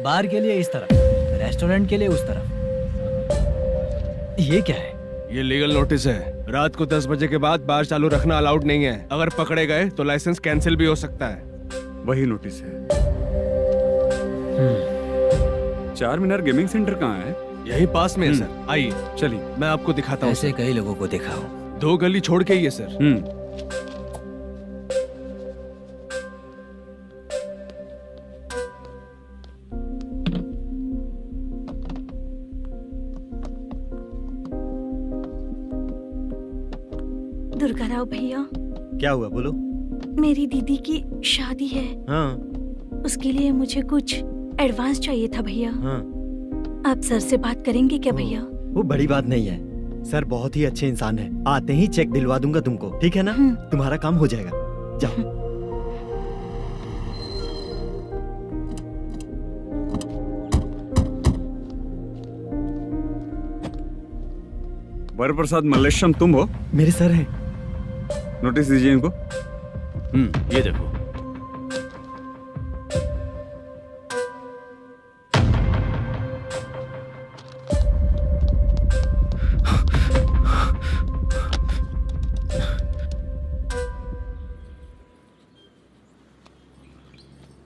बार के लिए इस तरफ, रेस्टोरेंट के लिए उस तरफ। ये क्या है? ये लीगल नोटिस है। रात को 10 बजे के बाद बार चालू रखना अलाउड नहीं है। अगर पकड़े गए तो लाइसेंस कैंसिल भी हो सकता है। वही नोटिस है। चार मीनार गेमिंग सेंटर कहाँ है? यही पास में है सर, आइए चलिए। मैं आपको दिखाता हूँ। ऐसे कई लोगों को देखा हूँ। 2 गली छोड़ के ही है सर। दुर्गा राव भैया, क्या हुआ, बोलो। मेरी दीदी की शादी है, हाँ उसके लिए मुझे कुछ एडवांस चाहिए था भैया। हाँ, आप सर से बात करेंगे क्या भैया? वो बड़ी बात नहीं है, सर बहुत ही अच्छे इंसान है। आते ही चेक दिलवा दूंगा तुमको, ठीक है ना? तुम्हारा काम हो जाएगा, जाओ। वरप्रसाद मल्लेश्वरम तुम हो? मेरे सर हैं। नोटिस दीजिए इनको। ये देखो।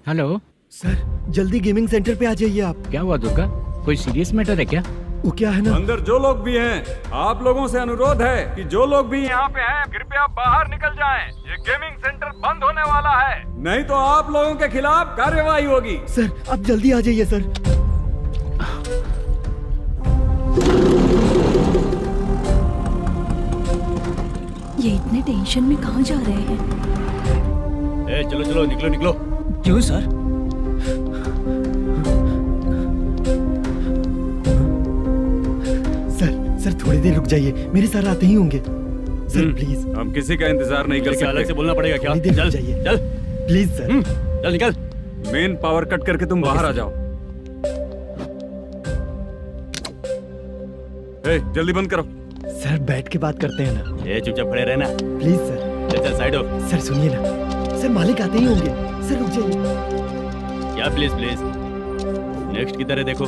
हेलो सर, जल्दी गेमिंग सेंटर पे आ जाइए आप। क्या हुआ दुर्गा, कोई सीरियस मैटर है क्या? वो क्या है ना, अंदर जो लोग भी हैं, आप लोगों से अनुरोध है कि जो लोग भी यहाँ पे हैं, कृपया बाहर निकल जाएं। ये गेमिंग सेंटर बंद होने वाला है, नहीं तो आप लोगों के खिलाफ कार्यवाही होगी। सर आप जल्दी आ जाइए सर। ये इतने टेंशन में कहाँ जा रहे हैं? चलो चलो, निकलो निकलो। क्यों सर? सर थोड़ी देर रुक जाइए, मेरे सर आते ही होंगे। Sir please. हम किसी का इंतजार नहीं कर सकते। अलग से बोलना पड़ेगा क्या? थोड़ी देर चल रुक जाइए चल प्लीज सर। चल निकल। मेन पावर कट करके तुम बाहर आ जाओ। जल्दी बंद करो। सर बैठ के बात करते हैं ना। चुपचाप खड़े रहना। Please sir. चल चल साइड हो। सर सुनिए ना, सर मालिक आते ही होंगे। सर रुक जाइए। क्या प्लीज प्लीज? नेक्स्ट की तरह देखो।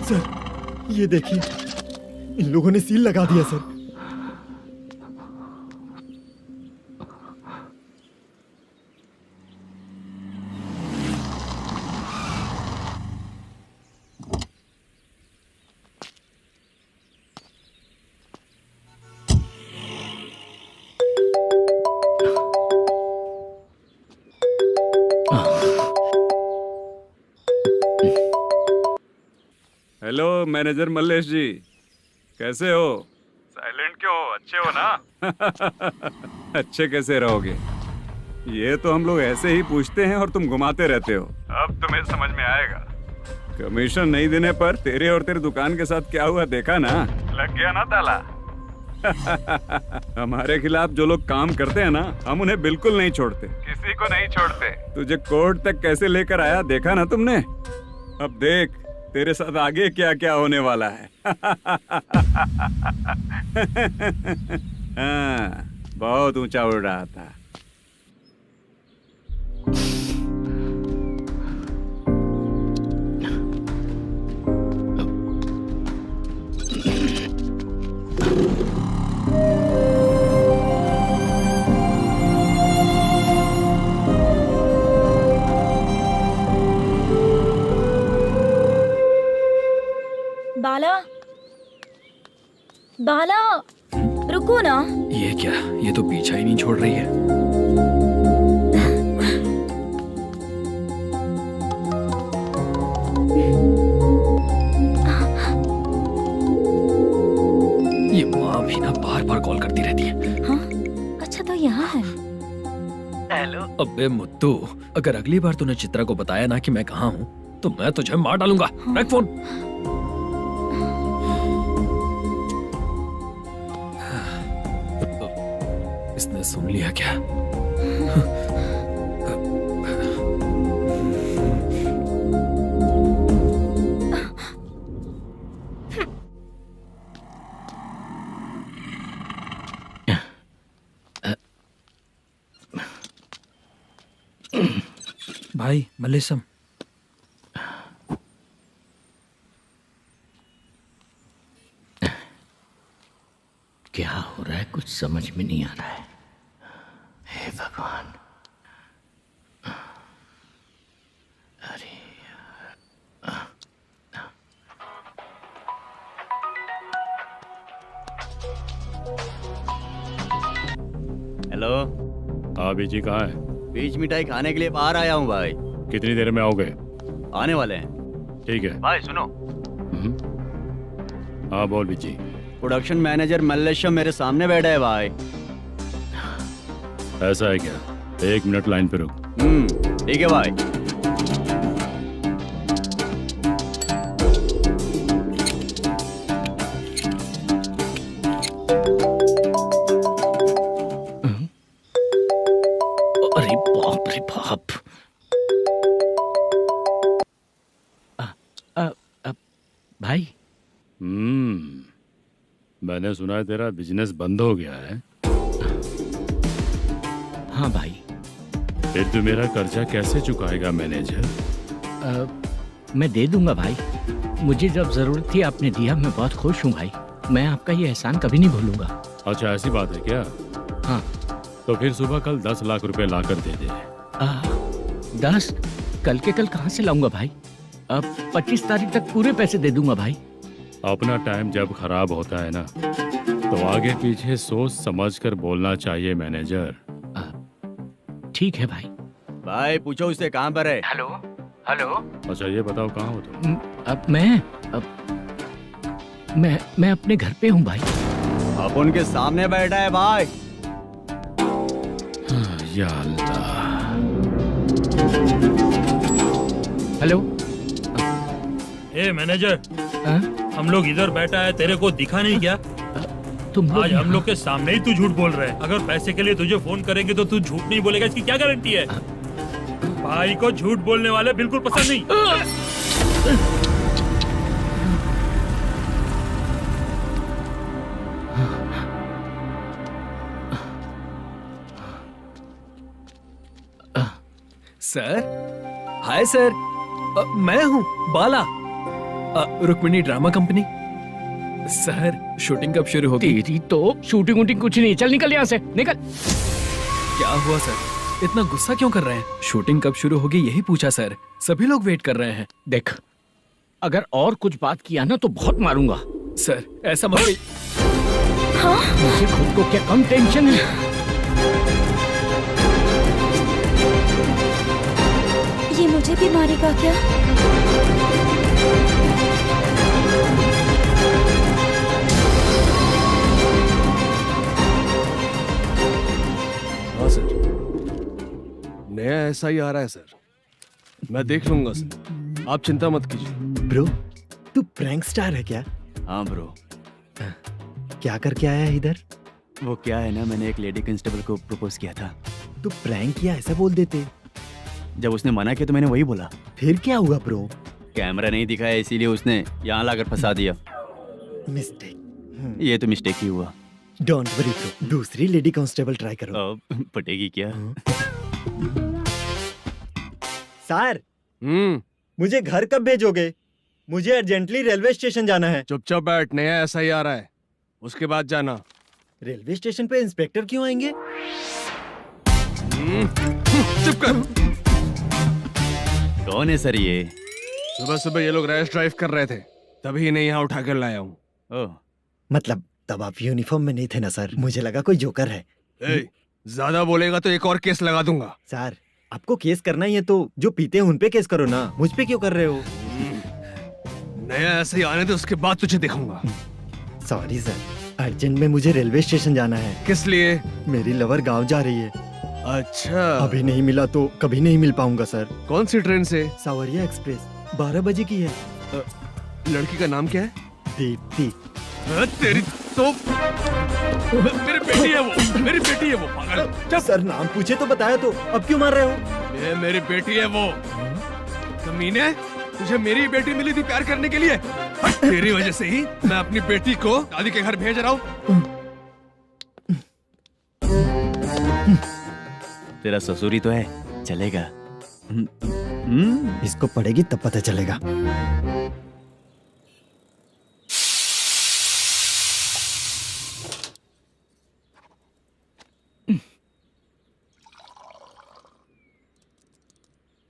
सर ये देखिए, इन लोगों ने सील लगा दिया सर। हेलो मैनेजर मल्लेश जी, कैसे हो? साइलेंट क्यों हो? अच्छे हो ना? अच्छे कैसे रहोगे? ये तो हम लोग ऐसे ही पूछते हैं और तुम घुमाते रहते हो। अब तुम्हें समझ में आएगा। कमीशन नहीं देने पर तेरे और तेरी दुकान के साथ क्या हुआ देखा ना? लग गया ना ताला। हमारे खिलाफ जो लोग काम करते हैं ना, हम उन्हें बिल्कुल नहीं छोड़ते, किसी को नहीं छोड़ते। तुझे कोर्ट तक कैसे लेकर आया देखा ना तुमने? अब देख तेरे साथ आगे क्या क्या होने वाला है। हाँ, बहुत ऊंचा उड़ रहा था। बाला, बाला, रुको ना। ये क्या, ये तो पीछा ही नहीं छोड़ रही है। ये माँ भी ना बार बार कॉल करती रहती है। हाँ? अच्छा तो यहाँ है। हेलो। अबे मुत्तू, अगर अगली बार तूने चित्रा को बताया ना कि मैं कहाँ हूँ, तो मैं तुझे मार डालूंगा। रख फोन। इसने सुन लिया क्या? भाई मल्लेशम, क्या हो रहा है कुछ समझ में नहीं आ रहा है। हे भगवान, अरे हेलो। हाँ बीजी कहाँ है? बीच मिठाई खाने के लिए बाहर आया हूँ भाई। कितनी देर में आओगे? आने वाले हैं। ठीक है भाई सुनो। हाँ बोल बीजी। प्रोडक्शन मैनेजर मल्लेश्वरम मेरे सामने बैठा है भाई। ऐसा है क्या? 1 मिनट लाइन पे रुक। ठीक है भाई। अरे बाप रे बाप। भाई मैंने सुना है तेरा बिजनेस बंद हो गया है। हाँ भाई। फिर तू मेरा कर्जा कैसे चुकाएगा मैनेजर? मैं दे दूंगा भाई। मुझे जब जरूरत थी आपने दिया, मैं बहुत खुश हूँ भाई। मैं आपका ये एहसान कभी नहीं भूलूंगा। अच्छा ऐसी बात है क्या? हाँ। तो फिर सुबह कल 10 लाख रुपए लाकर दे दे। 10? कल के कल कहाँ से लाऊंगा भाई? अब 25 तारीख तक पूरे पैसे दे दूंगा भाई। अपना टाइम जब खराब होता है ना, तो आगे पीछे सोच समझ कर बोलना चाहिए मैनेजर। ठीक है भाई। भाई पूछो उससे कहाँ पर है। Hello hello. अच्छा ये बताओ कहाँ हो तुम? अब मैं अपने घर पे हूँ भाई। अब उनके सामने बैठा है भाई। या अल्लाह। हेलो। ए मैनेजर, हाँ? हम लोग इधर बैठा है, तेरे को दिखा नहीं क्या? तुम आज हम लोग के सामने ही तू झूठ बोल रहा है। अगर पैसे के लिए तुझे फोन करेंगे तो तू झूठ नहीं बोलेगा, इसकी क्या गारंटी है? भाई को झूठ बोलने वाले बिल्कुल पसंद नहीं। सर, हाय सर, मैं हूँ Bala, Rukmini drama company. Sir, shooting कब शुरू होगी? तेरी तो शूटिंग वूटिंग कुछ नहीं। चल निकल यहाँ से, निकल। क्या हुआ सर, इतना गुस्सा क्यों कर रहे हैं? शूटिंग कब शुरू होगी यही पूछा सर, सभी लोग वेट कर रहे हैं। देख, अगर और कुछ बात किया ना तो बहुत मारूंगा। सर ऐसा मत। मुझे खुद को क्या कम टेंशन है। ये मुझे भी मारेगा क्या? हाँ सर, नया ऐसा ही आ रहा है सर, मैं देख लूंगा सर, आप चिंता मत कीजिए। ब्रो, तू प्रैंक स्टार है क्या? हाँ ब्रो। क्या करके आया है इधर? वो क्या है ना, मैंने एक लेडी कांस्टेबल को प्रपोज किया था। तू प्रैंक किया ऐसा बोल देते। जब उसने मना किया तो मैंने वही बोला। फिर क्या हुआ ब्रो? कैमरा नहीं दिखाया इसीलिए उसने यहाँ लाकर फंसा दिया। मिस्टेक। ये तो मिस्टेक ही हुआ। डोंट वरी ब्रो, दूसरी लेडी कांस्टेबल ट्राई करो। अब पटेगी क्या? सर, मुझे घर कब भेजोगे? मुझे अर्जेंटली रेलवे स्टेशन जाना है। चुपचाप बैठ, नया ऐसा ही आ रहा है, उसके बाद जाना। रेलवे स्टेशन पे इंस्पेक्टर क्यों आएंगे? चुप कर। कौन है सर ये? सुबह सुबह ये लोग रैश ड्राइव कर रहे थे, तभी इन्हें यहाँ उठा कर लाया हूँ। मतलब तब आप यूनिफॉर्म में नहीं थे ना सर, मुझे लगा कोई जोकर है। ज्यादा बोलेगा तो एक और केस लगा दूंगा। सर, आपको केस करना ही है तो जो पीते हैं उन पे केस करो ना, मुझ पे क्यों कर रहे हो? नया ऐसे ही आने दे, उसके बाद तुझे दिखाऊंगा। सॉरी सर, अर्जेंट में मुझे रेलवे स्टेशन जाना है। किस लिए? मेरी लवर गांव जा रही है। अच्छा, अभी नहीं मिला तो कभी नहीं मिल पाऊंगा सर। कौन सी ट्रेन से? सावरिया एक्सप्रेस, 12 बजे की है। लड़की का नाम क्या है? दीप्ति। तेरी तो मेरी बेटी है वो, मेरी बेटी है वो, पागल। सर नाम पूछे तो बताया तो, अब क्यों मार रहे हो? ये मेरी बेटी है वो। कमीने, तुझे मेरी बेटी मिली थी प्यार करने के लिए, तेरी वजह से ही मैं अपनी बेटी को दादी के घर भेज रहा हूँ। तेरा ससुरी तो है, चलेगा। इसको पड़ेगी तब पता चलेगा।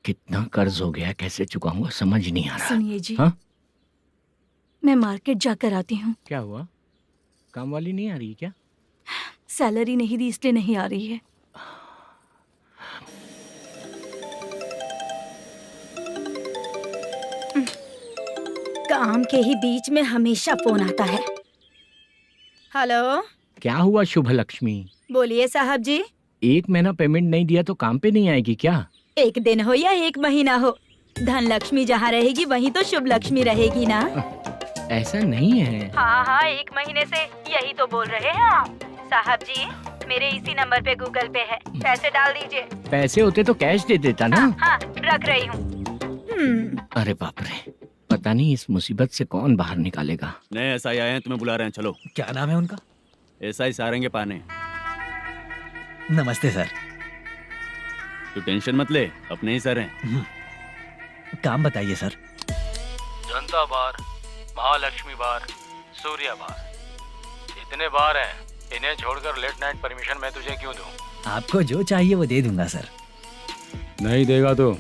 कितना कर्ज हो गया, कैसे चुकाऊंगा समझ नहीं आ रहा। सुनिए जी, हाँ? मैं मार्केट जाकर आती हूँ। क्या हुआ? काम वाली नहीं आ रही क्या? सैलरी नहीं दी इसलिए नहीं आ रही है। काम के ही बीच में हमेशा फोन आता है। हेलो, क्या हुआ शुभ लक्ष्मी? बोलिए साहब जी। एक महीना पेमेंट नहीं दिया तो काम पे नहीं आएगी क्या? एक दिन हो या एक महीना हो, धन लक्ष्मी जहाँ रहेगी वहीं तो शुभ लक्ष्मी रहेगी ना। ऐसा नहीं है। हाँ हाँ, एक महीने से यही तो बोल रहे हैं आप। साहब जी, मेरे इसी नंबर पे गूगल पे है, पैसे डाल दीजिए। पैसे होते तो कैश दे देता ना। हाँ, रख रही हूँ। अरे बाप रे, पता नहीं इस मुसीबत से कौन बाहर निकालेगा। नए एसआई आए हैं, तुम्हें बुला रहे हैं, चलो। क्या नाम है उनका? एसआई सारंगे पाने। नमस्ते सर। तू टेंशन मत ले, अपने ही सर हैं। काम बताइए सर। जनता बार, महालक्ष्मी बार, सूर्या बार, इतने बार हैं। इन्हें छोड़कर लेट नाइट परमिशन मैं तुझे क्यों दूं? आपको जो चाहिए वो दे दूंगा सर। नहीं देगा तो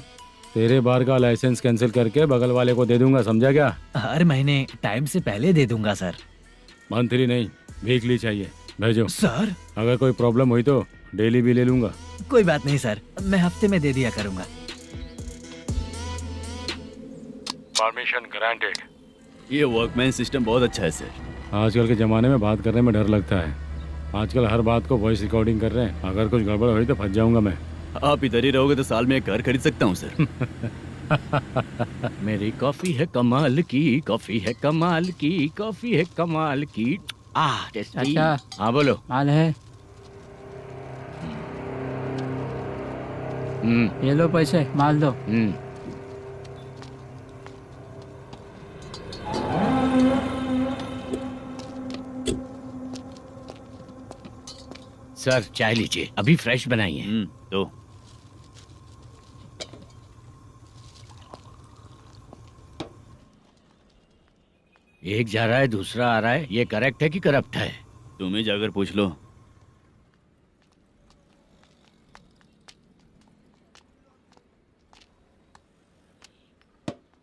तेरे बार का लाइसेंस कैंसिल करके बगल वाले को दे दूंगा, समझा क्या? हर महीने टाइम से पहले दे दूंगा सर। मंथली नहीं, वीकली चाहिए, भेजो। सर अगर कोई प्रॉब्लम हुई तो डेली भी ले लूंगा। कोई बात नहीं सर, मैं हफ्ते में दे दिया करूंगा। Permission granted. ये वर्कमैन सिस्टम बहुत अच्छा है सर। आजकल के ज़माने में बात करने में डर लगता है। आजकल हर बात को वॉइस रिकॉर्डिंग कर रहे हैं। अगर कुछ गड़बड़ हुई तो फंस जाऊंगा मैं। आप इधर ही रहोगे तो साल में एक घर खरीद सकता हूँ सर। मेरी कॉफी है कमाल की, कॉफी है कमाल की, कॉफी है कमाल की। टेस्टी। अच्छा। हाँ बोलो। माल है, ये लो पैसे, माल दो। सर चाय लीजिए, अभी फ्रेश बनाई है। तो एक जा रहा है दूसरा आ रहा है, ये करेक्ट है कि करप्ट है? तुम ही जाकर पूछ लो।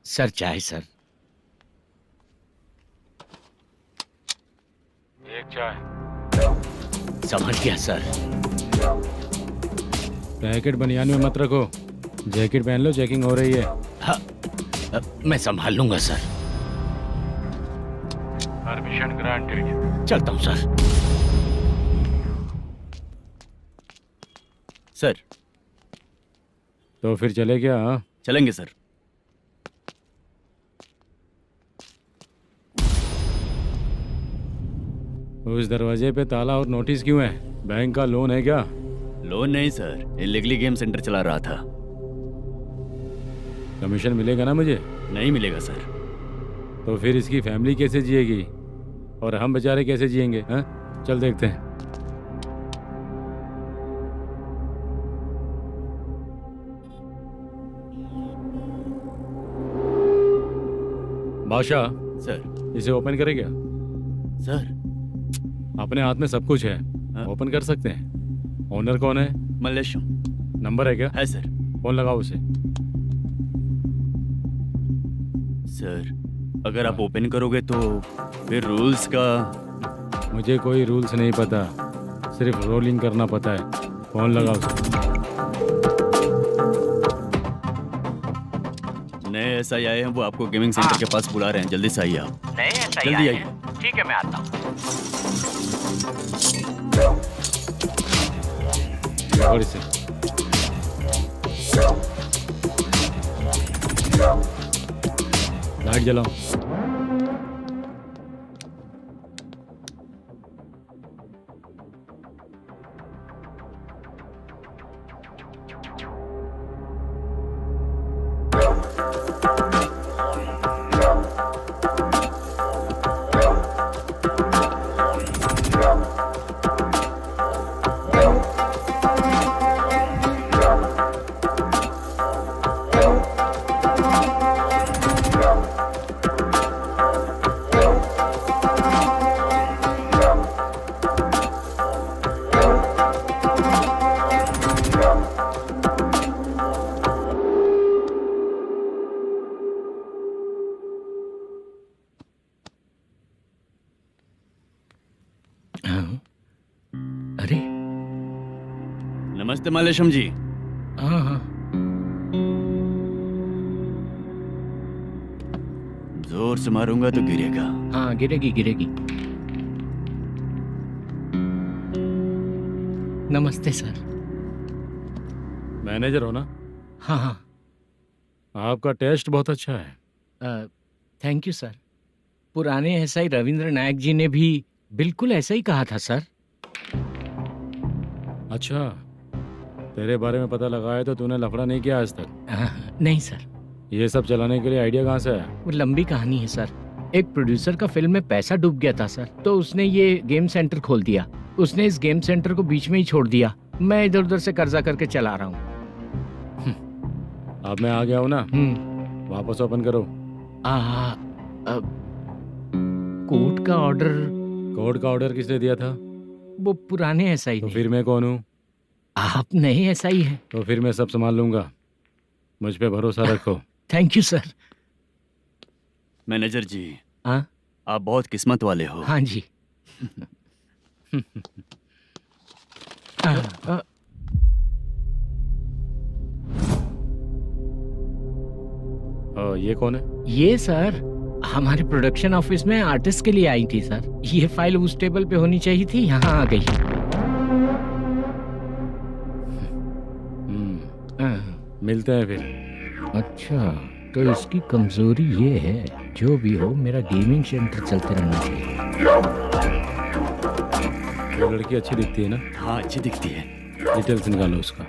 सर चाय सर। एक चाय। समझ गया सर। पैकेट बनियान में मत रखो, जैकेट पहन लो, चेकिंग हो रही है। हाँ, मैं संभाल लूंगा सर। Permission granted. चलता हूँ सर। सर तो फिर चले क्या? हाँ? चलेंगे सर। उस दरवाजे पे ताला और नोटिस क्यों है? बैंक का लोन है क्या? लोन नहीं सर, इलीगली गेम सेंटर चला रहा था। कमीशन मिलेगा ना मुझे? नहीं मिलेगा सर। तो फिर इसकी फैमिली कैसे जिएगी और हम बेचारे कैसे जिएंगे? हाँ, चल देखते हैं। बादशाह सर। इसे ओपन करे क्या? सर अपने हाथ में सब कुछ है, ओपन कर सकते हैं। ओनर कौन है? मल्लेशम। नंबर है क्या? है सर। फोन लगाओ उसे। सर अगर आप ओपन करोगे तो फिर रूल्स का। मुझे कोई रूल्स नहीं पता, सिर्फ रोलिंग करना पता है। फोन लगाओ उसे। नए एसआई आए हैं, वो आपको गेमिंग सेंटर के पास बुला रहे हैं, जल्दी से आइए आप। नए एसआई जल्दी आए आइए। हैं। ठीक है मैं आता हूँ। पकड़ इसे। लाइट जलाओ। अरे नमस्ते मल्लेशम जी। हाँ हाँ। जोर से मारूंगा तो गिरेगा। हाँ गिरेगी गिरेगी। नमस्ते सर। मैनेजर हो ना? हाँ हाँ। आपका टेस्ट बहुत अच्छा है। Thank you sir. पुराने एसआई रविंद्र नायक जी ने भी बिल्कुल ऐसा ही कहा था सर। अच्छा, तेरे बारे में पता लगा है तो तूने लफड़ा नहीं किया आज तक? नहीं सर। ये सब चलाने के लिए आइडिया कहाँ से आया? वो लंबी कहानी है सर। एक प्रोड्यूसर का फिल्म में पैसा डूब गया था सर, तो उसने ये गेम सेंटर खोल दिया। उसने इस गेम सेंटर को बीच में ही छोड़ दिया। मैं इधर उधर से कर्जा करके चला रहा हूँ। अब मैं आ गया हूँ ना, वापस ओपन करो। कोर्ट का ऑर्डर। कोर्ट का ऑर्डर किसने दिया था? वो पुराने एसआई तो ने। फिर मैं कौन हूँ? आप नए एसआई हैं। तो फिर मैं सब संभाल लूंगा, मुझ पे भरोसा रखो। Thank you sir. मैनेजर जी, हाँ आप बहुत किस्मत वाले हो। हाँ जी। ये कौन है? ये सर हमारे प्रोडक्शन ऑफिस में आर्टिस्ट के लिए आई थी सर। ये फाइल उस टेबल पे होनी चाहिए थी, यहाँ आ गई। मिलते हैं फिर। अच्छा, तो इसकी कमजोरी ये है, जो भी हो मेरा गेमिंग सेंटर चलते रहना चाहिए। वो लड़की अच्छी दिखती है ना? हाँ, अच्छी दिखती है। डिटेल्स निकालो उसका।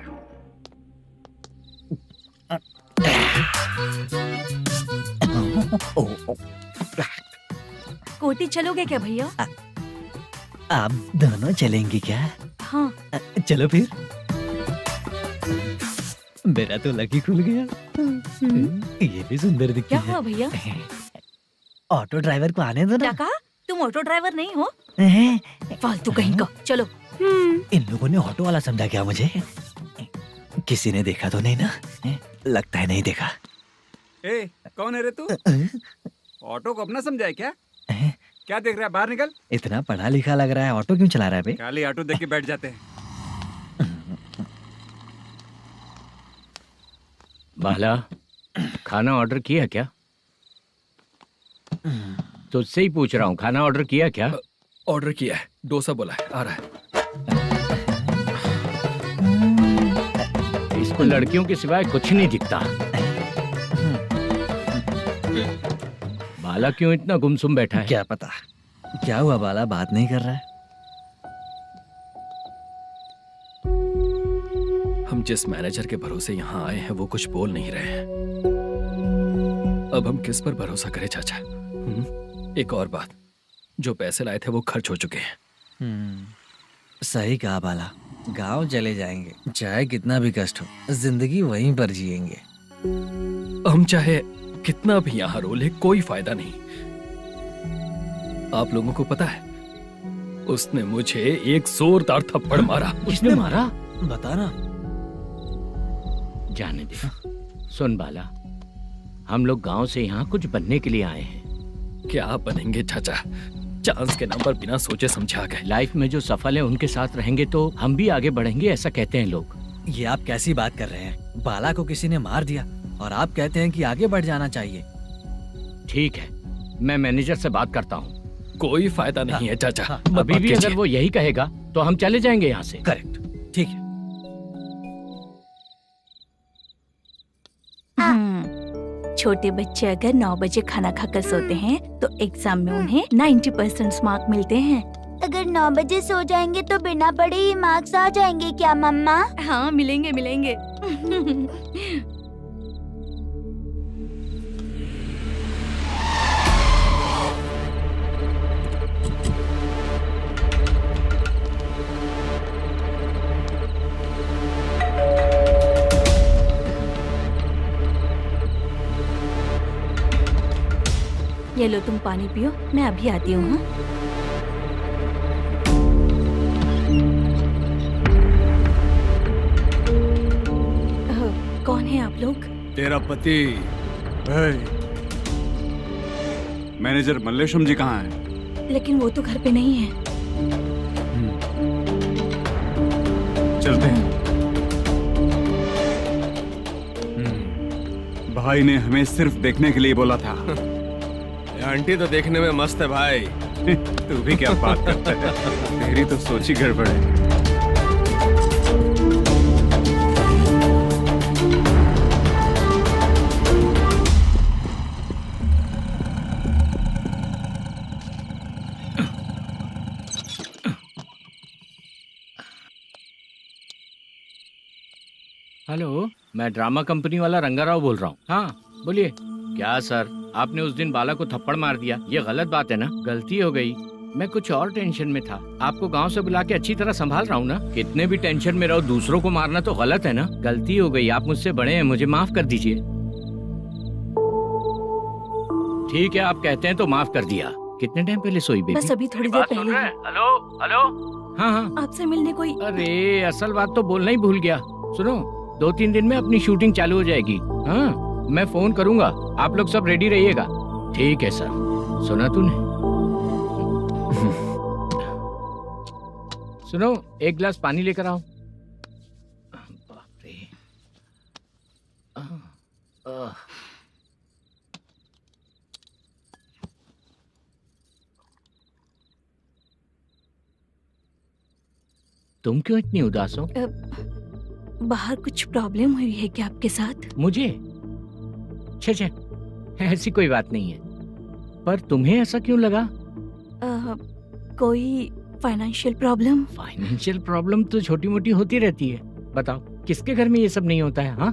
कोटी चलोगे क्या भैया? आप दोनों चलेंगे क्या? हाँ। चलो फिर। मेरा तो लकी खुल गया। ये भी सुंदर दिखती क्या है। हुआ भैया? ऑटो ड्राइवर को आने दो क्या ना। कहा? तुम ऑटो ड्राइवर नहीं हो? हैं? फालतू कहीं का। चलो। इन लोगों ने ऑटो वाला समझा क्या मुझे? किसी ने देखा तो नहीं ना? लगता है नहीं देखा। ए, कौन है रे तू? ऑटो को अपना समझा है क्या? क्या देख रहा है? बाहर निकल। इतना पढ़ा लिखा लग रहा है, ऑटो क्यों चला रहा है बे? खाली ऑटो देख के बैठ जाते हैं। बाला, खाना ऑर्डर किया क्या? तुझसे ही पूछ रहा हूँ, खाना ऑर्डर किया क्या? ऑर्डर किया है, डोसा बोला है, आ रहा है। इसको लड़कियों के सिवाय कुछ नहीं दिखता। बाला क्यों इतना गुमसुम बैठा है? क्या पता क्या हुआ, बाला बात नहीं कर रहा है। हम जिस मैनेजर के भरोसे यहाँ आए हैं वो कुछ बोल नहीं रहे हैं। अब हम किस पर भरोसा करें चाचा? एक और बात, जो पैसे लाए थे वो खर्च हो चुके हैं। सही कहा बाला, गांव चले जाएंगे, चाहे कितना भी कष्ट हो, जिंदगी वहीं पर जिएंगे। हम चाहे कितना भी यहाँ रो ले, कोई फायदा नहीं। आप लोगों को पता है, उसने मुझे एक जोरदार थप्पड़ मारा। उसने मारा? बता ना। जाने दे। सुन बाला, हम लोग गांव से यहाँ कुछ बनने के लिए आए हैं। क्या बनेंगे चाचा? चांस के नाम पर बिना सोचे समझे आ गए। लाइफ में जो सफल है उनके साथ रहेंगे तो हम भी आगे बढ़ेंगे, ऐसा कहते हैं लोग। ये आप कैसी बात कर रहे हैं? बाला को किसी ने मार दिया और आप कहते हैं कि आगे बढ़ जाना चाहिए। ठीक है, मैं मैनेजर से बात करता हूँ। कोई फायदा नहीं है चाचा। अभी भी अगर वो यही कहेगा तो हम चले जाएंगे यहाँ से। करेक्ट, ठीक है। छोटे बच्चे अगर 9 बजे खाना खाकर सोते हैं तो एग्जाम में उन्हें 90% मार्क मिलते हैं। अगर 9 बजे सो जाएंगे तो बिना पढ़े ही मार्क्स आ जाएंगे क्या मम्मा? हाँ, मिलेंगे मिलेंगे। ये लो, तुम पानी पियो, मैं अभी आती हूँ। हाँ? कौन है आप लोग? तेरा पति। मैनेजर मल्लेशम जी कहाँ हैं? लेकिन वो तो घर पे नहीं है। चलते हैं। भाई ने हमें सिर्फ देखने के लिए बोला था। आंटी तो देखने में मस्त है भाई। तू भी क्या बात करता है? तेरी तो सोच ही गड़बड़ है। हेलो, मैं ड्रामा कंपनी वाला रंगाराव बोल रहा हूँ। हाँ बोलिए। क्या सर, आपने उस दिन बाला को थप्पड़ मार दिया, ये गलत बात है ना? गलती हो गई, मैं कुछ और टेंशन में था। आपको गांव से बुला के अच्छी तरह संभाल रहा हूँ ना। कितने भी टेंशन में रहो, दूसरों को मारना तो गलत है ना। गलती हो गई, आप मुझसे बड़े हैं, मुझे माफ कर दीजिए। ठीक है, आप कहते हैं तो माफ कर दिया। कितने टाइम पहले सोई बेबी? बस अभी थोड़ी देर पहले। Hello hello. हाँ हाँ, आपसे मिलने कोई। अरे असल बात तो बोलना ही भूल गया। सुनो, 2-3 दिन में अपनी शूटिंग चालू हो जाएगी। हाँ, मैं फोन करूंगा, आप लोग सब रेडी रहिएगा। ठीक है सर। सुना तूने? सुनो, एक गिलास पानी लेकर आओ। बाप रे। तुम क्यों इतनी उदास हो? बाहर कुछ प्रॉब्लम हुई है क्या आपके साथ? मुझे? छे, ऐसी कोई बात नहीं है। पर तुम्हें ऐसा क्यों लगा? कोई फाइनेंशियल प्रॉब्लम? फाइनेंशियल प्रॉब्लम तो छोटी मोटी होती रहती है। बताओ, किसके घर में ये सब नहीं होता है? हाँ,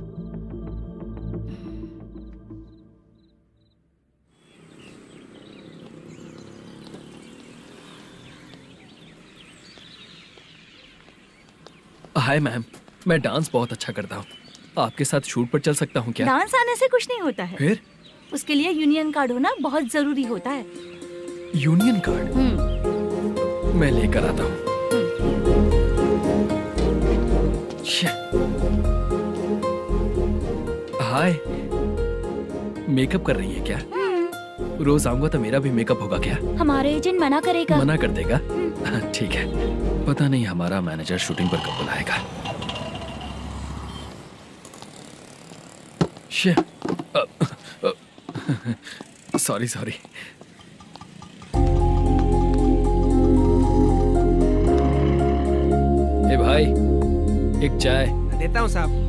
हाय मैम, मैं डांस बहुत अच्छा करता हूँ। आपके साथ शूट पर चल सकता हूँ क्या? डांस आने से कुछ नहीं होता है। फिर? उसके लिए यूनियन कार्ड होना बहुत जरूरी होता है। Union card? मैं लेकर आता हूँ। हाय, मेकअप कर रही है क्या? रोज आऊंगा तो मेरा भी मेकअप होगा क्या? हमारे एजेंट मना करेगा। मना कर देगा? ठीक है, पता नहीं हमारा मैनेजर शूटिंग पर कब बुलाएगा। सॉरी। ए भाई, एक चाय। देता हूँ साहब।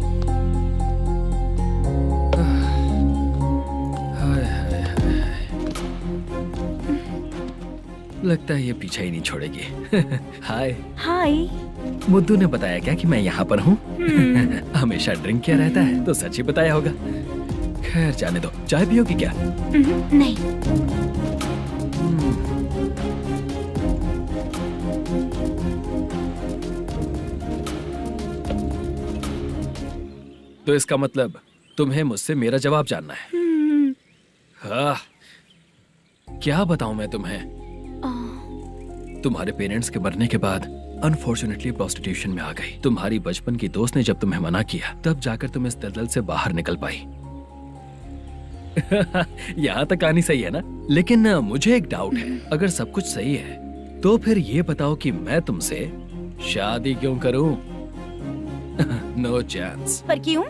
लगता है ये पीछा ही नहीं छोड़ेगी। हाय। हाय। मुद्दू ने बताया क्या कि मैं यहाँ पर हूँ? हमेशा ड्रिंक किया रहता है तो सच ही बताया होगा। खैर जाने दो, चाय पियोगी क्या? नहीं। तो इसका मतलब तुम्हें मुझसे मेरा जवाब जानना है? हाँ, क्या बताऊं मैं तुम्हें? तुम्हारे पेरेंट्स के मरने के बाद अनफॉर्चुनेटली प्रोस्टिट्यूशन में आ गई। तुम्हारी बचपन की दोस्त ने जब तुम्हें मना किया, तब जाकर तुम इस दलदल से बाहर निकल पाई। यहाँ तक कहानी सही है ना? लेकिन मुझे एक डाउट है। अगर सब कुछ सही है तो फिर ये बताओ कि मैं तुमसे शादी क्यों करूं? No chance. पर क्यों?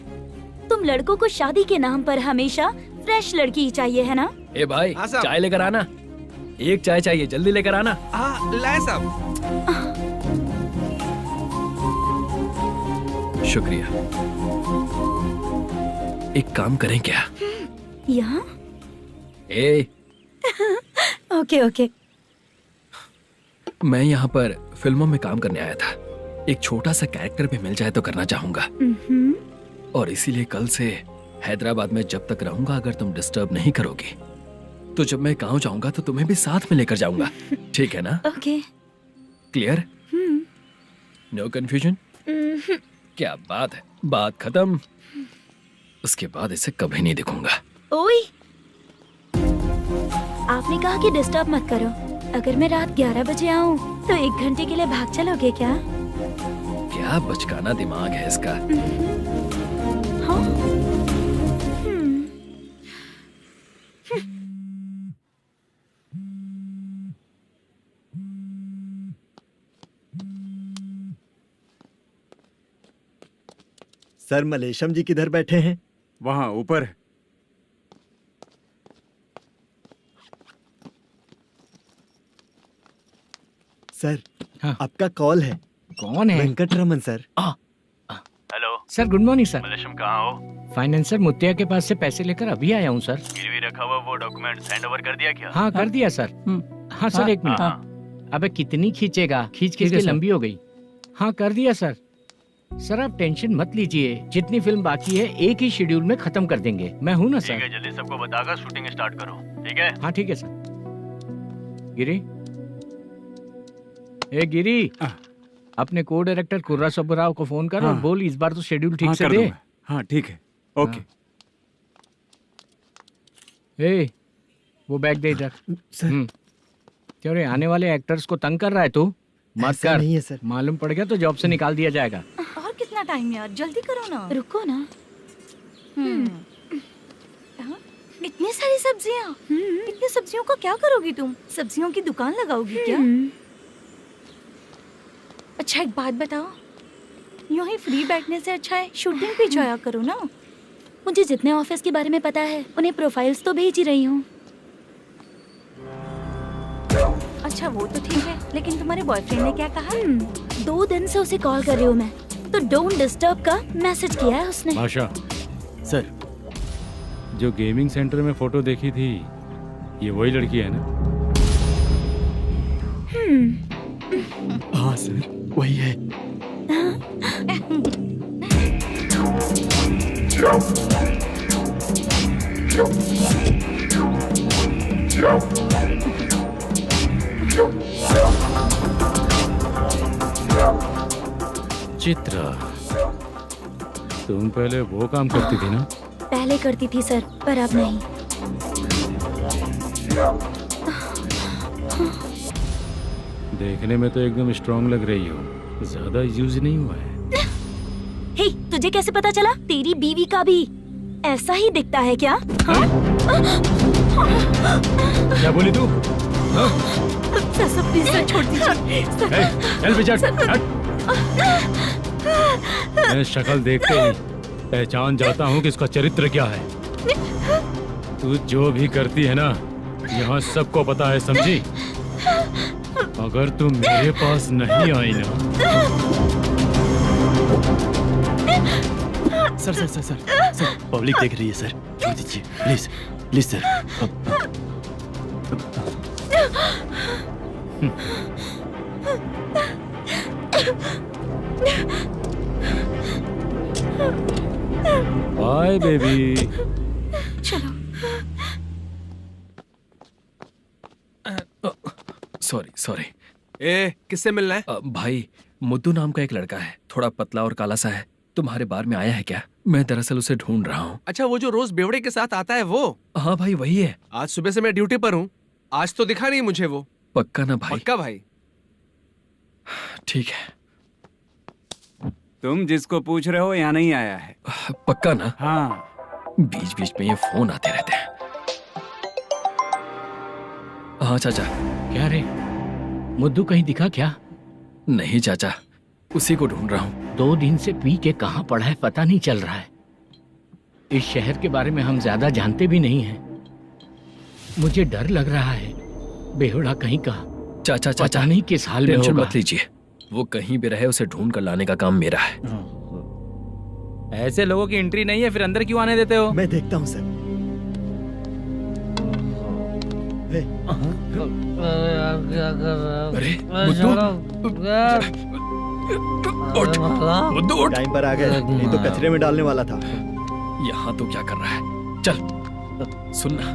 तुम लड़कों को शादी के नाम पर हमेशा फ्रेश लड़की ही चाहिए, है ना? ए भाई, चाय लेकर आना। एक चाय चाहिए, जल्दी लेकर आना। हाँ, लाए साहब। शुक्रिया। एक काम करें क्या? यहाँ? ए, ओके। मैं यहाँ पर फिल्मों में काम करने आया था। एक छोटा सा कैरेक्टर भी मिल जाए तो करना चाहूंगा। और इसीलिए कल से हैदराबाद में जब तक रहूंगा, अगर तुम डिस्टर्ब नहीं करोगी तो जब मैं गांव जाऊंगा तो तुम्हें भी साथ में लेकर जाऊंगा। ठीक है ना? ओके। क्लियर? No confusion? क्या बात है, बात खत्म। उसके बाद इसे कभी नहीं दिखूंगा। ओए, आपने कहा कि डिस्टर्ब मत करो। अगर मैं रात 11 बजे आऊँ तो 1 घंटे के लिए भाग चलोगे क्या? क्या बचकाना दिमाग है इसका। हाँ? सर, मलेशम जी किधर बैठे हैं? वहाँ ऊपर। सर, हाँ। आपका कॉल है। कौन है? Venkataraman sir. Hello sir, good morning sir. Malesham, कहाँ हो? फाइनेंसर मुत्तिया के पास से पैसे लेकर अभी आया हूँ सर। गिरवी रखा हुआ वो डॉक्यूमेंट हैंड ओवर कर दिया क्या? हाँ, कर दिया सर। हाँ सर, 1 मिनट। अबे कितनी खींचेगा? खींच खींच के लंबी हो गई। हाँ, कर दिया सर। सर आप टेंशन मत लीजिए, जितनी फिल्म बाकी है एक ही शेड्यूल में खत्म कर देंगे। मैं हूँ ना ठीक सर। है, जल्दी सबको बताकर शूटिंग स्टार्ट करो, ठीक है? हाँ ठीक है सर। गिरी, ए गिरी, अपने को डायरेक्टर कुर्रा सुब्बराव को फोन कर और बोल इस बार तो शेड्यूल ठीक से दे। हाँ ठीक है, ओके। ए, वो बैग दे इधर। क्यों रे, आने वाले एक्टर्स को तंग कर रहा है तू? मत कर। नहीं है सर। मालूम पड़ गया तो जॉब से निकाल दिया जाएगा। और कितना टाइम यार, जल्दी करो ना। रुको ना। हाँ? इतनी सारी सब्जियाँ, इतनी सब्जियों का क्या करोगी तुम? सब्जियों की दुकान लगाओगी क्या? अच्छा एक बात बताओ, यूं ही फ्री बैठने से अच्छा है शूटिंग पे जाया करो ना। मुझे जितने ऑफिस के बारे में पता है उन्हें प्रोफाइल्स तो भेज ही रही हूँ। अच्छा वो तो ठीक है, लेकिन तुम्हारे बॉयफ्रेंड ने क्या कहा? 2 दिन से उसे कॉल कर रही हूँ मैं, तो डोंट डिस्टर्ब का मैसेज किया है उसने। आशा, सर, जो गेमिंग सेंटर में फोटो देखी थी, ये वही लड़की है ना? हाँ सर, वही है। चित्रा, तुम पहले वो काम करती थी ना? पहले करती थी सर, पर अब नहीं। देखने में तो एकदम स्ट्रांग लग रही हो, ज्यादा यूज नहीं हुआ है। हे, तुझे कैसे पता चला? तेरी बीवी का भी ऐसा ही दिखता है क्या? हाँ? क्या बोली तू? सर प्लीज सर, छोड़ दीजिए। चल बेटा, मैं शक्ल देखते ही पहचान जाता हूँ कि इसका चरित्र क्या है। तू जो भी करती है ना, यहाँ सबको पता है, समझी? अगर तू मेरे पास नहीं आई ना। सर, पब्लिक देख रही है सर, छोड़ दीजिए please, please sir. Bye baby. चलो। Sorry sorry. ए, किससे मिलना है? भाई, मुद्दू नाम का एक लड़का है, थोड़ा पतला और काला सा है। तुम्हारे बार में आया है क्या? मैं दरअसल उसे ढूंढ रहा हूँ। अच्छा, वो जो रोज बेवड़े के साथ आता है वो? हाँ भाई, वही है। आज सुबह से मैं ड्यूटी पर हूँ, आज तो दिखा नहीं मुझे वो। पक्का ना भाई? पक्का भाई। ठीक है। तुम जिसको पूछ रहे हो यहाँ नहीं आया है? पक्का ना? हाँ। बीच बीच में ये फोन आते रहते हैं। हाँ चाचा। क्या रे, मुद्दू कहीं दिखा क्या? नहीं चाचा, उसी को ढूंढ रहा हूँ। 2 दिन से पी के कहाँ पड़ा है पता नहीं चल रहा है। इस शहर के बारे में हम ज्यादा जानते भी नहीं हैं। मुझे डर लग रहा है, बेहुड़ा कहीं का। चाचा पता नहीं किस हाल में टेंशन होगा। मत लीजिए, वो कहीं भी रहे उसे ढूंढ कर लाने का काम मेरा है। ऐसे लोगों की एंट्री नहीं है, फिर अंदर क्यों आने देते हो? मैं देखता हूँ सर। अरे मुद्दू उठ। टाइम पर आ गए, नहीं तो कचरे में डालने वाला था। यहाँ तो क्या कर रहा है? चल सुनना,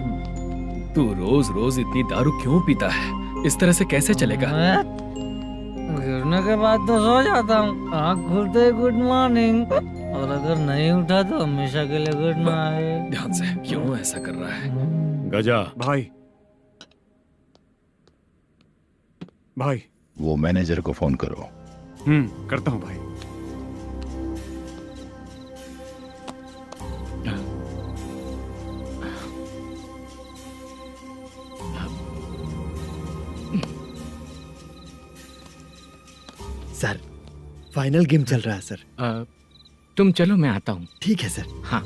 तू रोज रोज इतनी दारू क्यों पीता है? इस तरह से कैसे चलेगा? गिरने के बाद तो सो जाता हूँ, आँख खुलते ही गुड मॉर्निंग, और अगर नहीं उठा तो हमेशा के लिए गुड नाइट। ध्यान से, क्यों ऐसा कर रहा है? गजा भाई, भाई वो मैनेजर को फोन करो। करता हूँ भाई। सर, फाइनल गेम चल रहा है सर। तुम चलो, मैं आता हूँ। ठीक है सर। हाँ।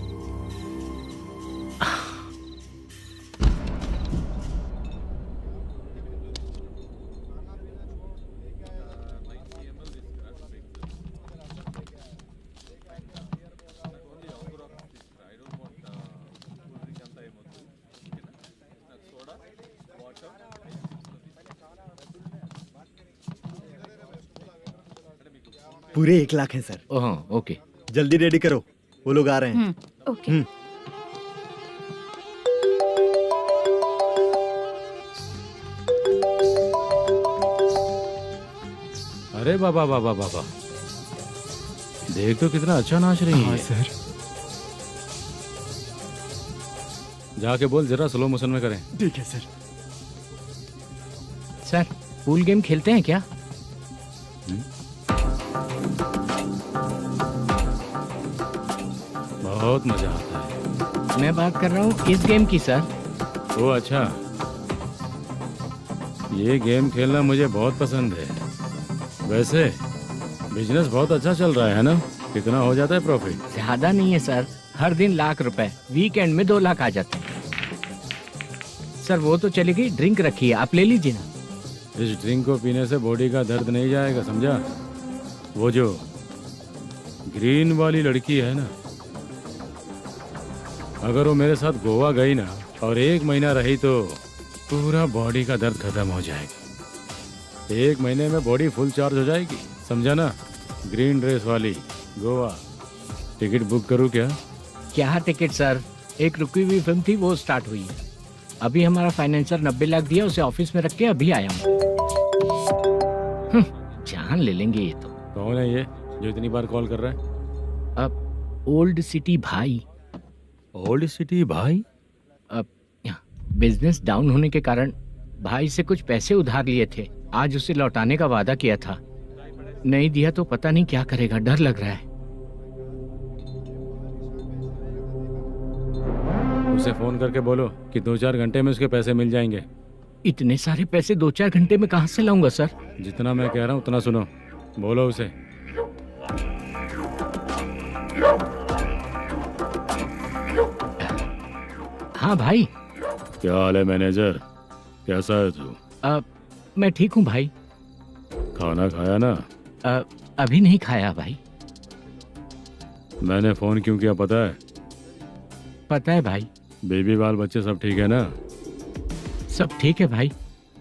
पूरे 1 लाख है सर। Oh okay. जल्दी रेडी करो, वो लोग आ रहे हैं। ओके। अरे बाबा बाबा बाबा, देख तो कितना अच्छा नाच रही है। सर। जाके बोल जरा स्लो मोशन में करें। ठीक है सर। सर पूल गेम खेलते हैं क्या? बहुत मजा आता है। मैं बात कर रहा हूँ इस गेम की सर। ओ अच्छा, ये गेम खेलना मुझे बहुत पसंद है। वैसे बिजनेस बहुत अच्छा चल रहा है ना? कितना हो जाता है प्रॉफिट? ज्यादा नहीं है सर, हर दिन लाख रुपए, वीकेंड में 2 लाख आ जाते हैं। सर वो तो चलेगी, ड्रिंक रखी है, आप ले लीजिए ना। इस ड्रिंक को पीने से बॉडी का दर्द नहीं जाएगा, समझा? वो जो ग्रीन वाली लड़की है ना, अगर वो मेरे साथ गोवा गई ना और 1 महीना रही तो पूरा बॉडी का दर्द खत्म हो जाएगा। 1 महीने में बॉडी फुल चार्ज हो जाएगी, समझा ना? ग्रीन ड्रेस वाली गोवा। टिकट बुक करूँ क्या? क्या टिकट सर, एक रुकी हुई फिल्म थी वो स्टार्ट हुई है। अभी हमारा फाइनेंसर 90 लाख दिया, उसे ऑफिस में रख के अभी आया हूँ। जान ले लेंगे ये तो। कौन है ये जो इतनी बार कॉल कर रहा है? अब ओल्ड सिटी भाई। ओल्ड सिटी भाई? अब बिजनेस डाउन होने के कारण भाई से कुछ पैसे उधार लिए थे, आज उसे लौटाने का वादा किया था। नहीं दिया तो पता नहीं क्या करेगा, डर लग रहा है। उसे फोन करके बोलो कि 2-4 घंटे में उसके पैसे मिल जाएंगे। इतने सारे पैसे 2-4 घंटे में कहाँ से लाऊंगा सर? जितना मैं कह रहा हूँ उतना सुनो, बोलो उसे। हाँ भाई। क्या हाल है मैनेजर, कैसा है तू? मैं ठीक हूँ भाई। खाना खाया ना? अभी नहीं खाया भाई। मैंने फोन क्यों किया पता है? पता है भाई। बेबी बाल बच्चे सब ठीक है ना? सब ठीक है भाई।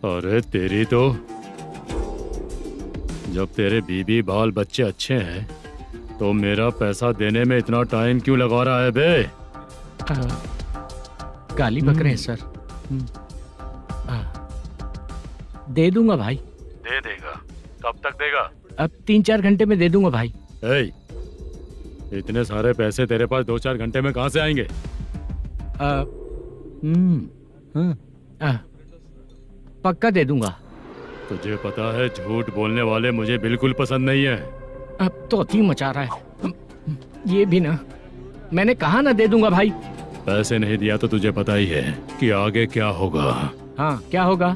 अरे तेरी तो, जब तेरे बीबी बाल बच्चे अच्छे हैं तो मेरा पैसा देने में इतना टाइम क्यों लगा रहा है बे? गाली बक रहे हैं सर। दे दूंगा भाई। दे देगा? कब तक देगा? अब 3-4 घंटे में दे दूंगा भाई। इतने सारे पैसे तेरे पास 2-4 घंटे में कहाँ से आएंगे? पक्का दे दूंगा। तुझे पता है झूठ बोलने वाले मुझे बिल्कुल पसंद नहीं है। अब तो अति मचा रहा है ये भी ना। मैंने कहा ना दे दूंगा भाई। पैसे नहीं दिया तो तुझे पता ही है कि आगे क्या होगा। हाँ क्या होगा?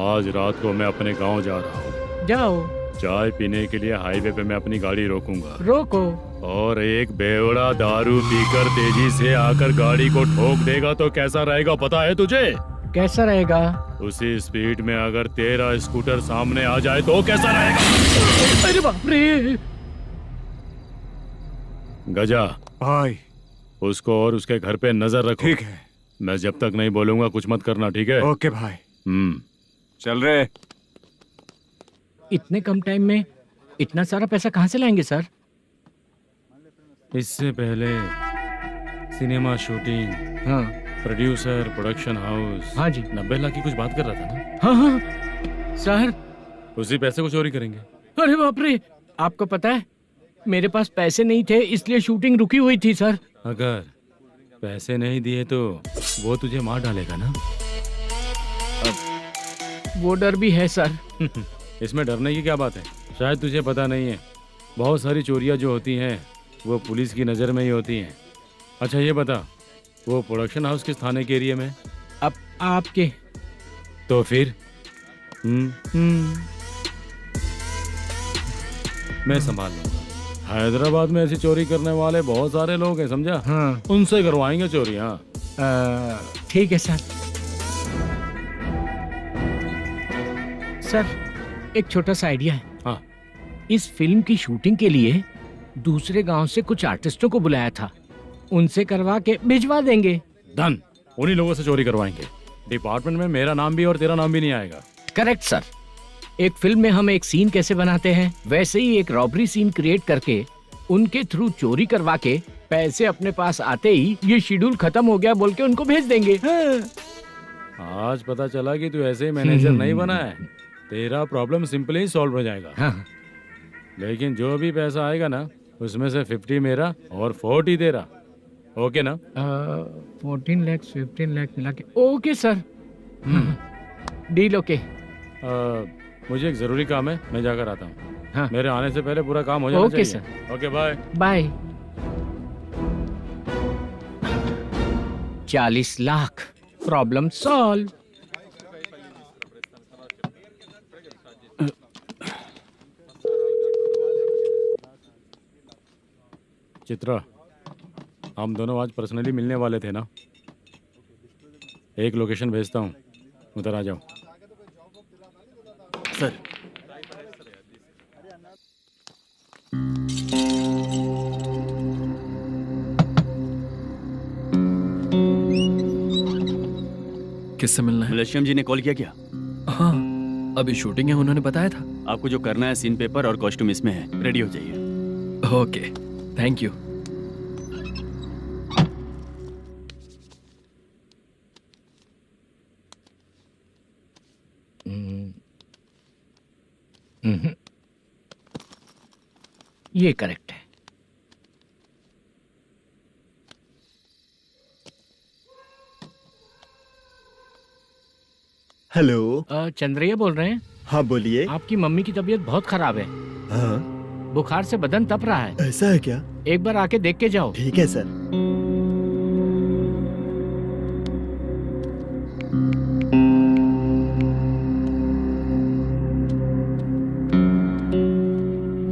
आज रात को मैं अपने गांव जा रहा हूँ। जाओ। चाय पीने के लिए हाईवे पे मैं अपनी गाड़ी रोकूंगा। रोको। और एक बेवड़ा दारू पीकर तेजी से आकर गाड़ी को ठोक देगा तो कैसा रहेगा पता है तुझे? कैसा रहेगा? उसी स्पीड में अगर तेरा स्कूटर सामने आ जाए तो कैसा रहेगा? अरे बाप रे। गजा भाई, उसको और उसके घर पे नजर रखो। ठीक है। मैं जब तक नहीं बोलूंगा कुछ मत करना, ठीक है? ओके भाई। चल रहे। इतने कम टाइम में इतना सारा पैसा कहाँ से लाएंगे सर? इससे पहले सिनेमा शूटिंग, हाँ, प्रोड्यूसर, प्रोडक्शन हाउस। हाँ जी। 90 लाख की कुछ बात कर रहा था ना? हाँ हाँ सर। उसी पैसे को चोरी करेंगे। अरे बाप रे, आपको पता है मेरे पास पैसे नहीं थे इसलिए शूटिंग रुकी हुई थी सर। अगर पैसे नहीं दिए तो वो तुझे मार डालेगा ना? वो डर भी है सर। इसमें डरने की क्या बात है? शायद तुझे पता नहीं है, बहुत सारी चोरियां जो होती हैं वो पुलिस की नज़र में ही होती हैं। अच्छा ये बता, वो प्रोडक्शन हाउस किस थाने के एरिया में? अब आपके। तो फिर मैं संभाल लूंगा। हैदराबाद में ऐसी चोरी करने वाले बहुत सारे लोग हैं, समझा? हाँ। उनसे करवाएंगे चोरी। हाँ ठीक है सर। सर एक छोटा सा आइडिया है। हाँ। इस फिल्म की शूटिंग के लिए दूसरे गांव से कुछ आर्टिस्टों को बुलाया था, उनसे करवा के भिजवा देंगे। डन। उन्हीं लोगों से चोरी करवाएंगे। डिपार्टमेंट में मेरा नाम भी और तेरा नाम भी नहीं आएगा। Correct sir. एक फिल्म में हम एक सीन कैसे बनाते हैं, वैसे ही एक रॉबरी सीन क्रिएट करके उनके थ्रू चोरी करवा के पैसे अपने पास आते ही ये शेड्यूल खत्म हो गया बोल के उनको भेज देंगे। आज पता चला कि तू ऐसे ही मैनेजर नहीं बना है। तेरा प्रॉब्लम सिंपली ही सॉल्व हो जाएगा। हाँ। लेकिन जो भी पैसा आएगा ना, उसमें से 50 मेरा और 40 तेरा। ओके ना? 14 लाख 15 लाख मिला के ओके सर। Deal okay. मुझे एक जरूरी काम है, मैं जाकर आता हूँ। हाँ। मेरे आने से पहले पूरा काम हो जाना ओके चाहिए। Sir. Okay bye bye. 40 lakh problem solve. Chitra, हम दोनों आज पर्सनली मिलने वाले थे ना? एक लोकेशन भेजता हूँ, उधर आ जाओ। सर किससे मिलना है? मलेशियम जी ने कॉल किया क्या? हाँ, अभी शूटिंग है, उन्होंने बताया था। आपको जो करना है, सीन पेपर और कॉस्ट्यूम इसमें है, रेडी हो जाइए। Okay, thank you. ये करेक्ट है। हेलो। चंद्रैया बोल रहे हैं? हाँ बोलिए। आपकी मम्मी की तबीयत बहुत खराब है। हाँ। बुखार से बदन तप रहा है। ऐसा है क्या? एक बार आके देख के जाओ। ठीक है सर।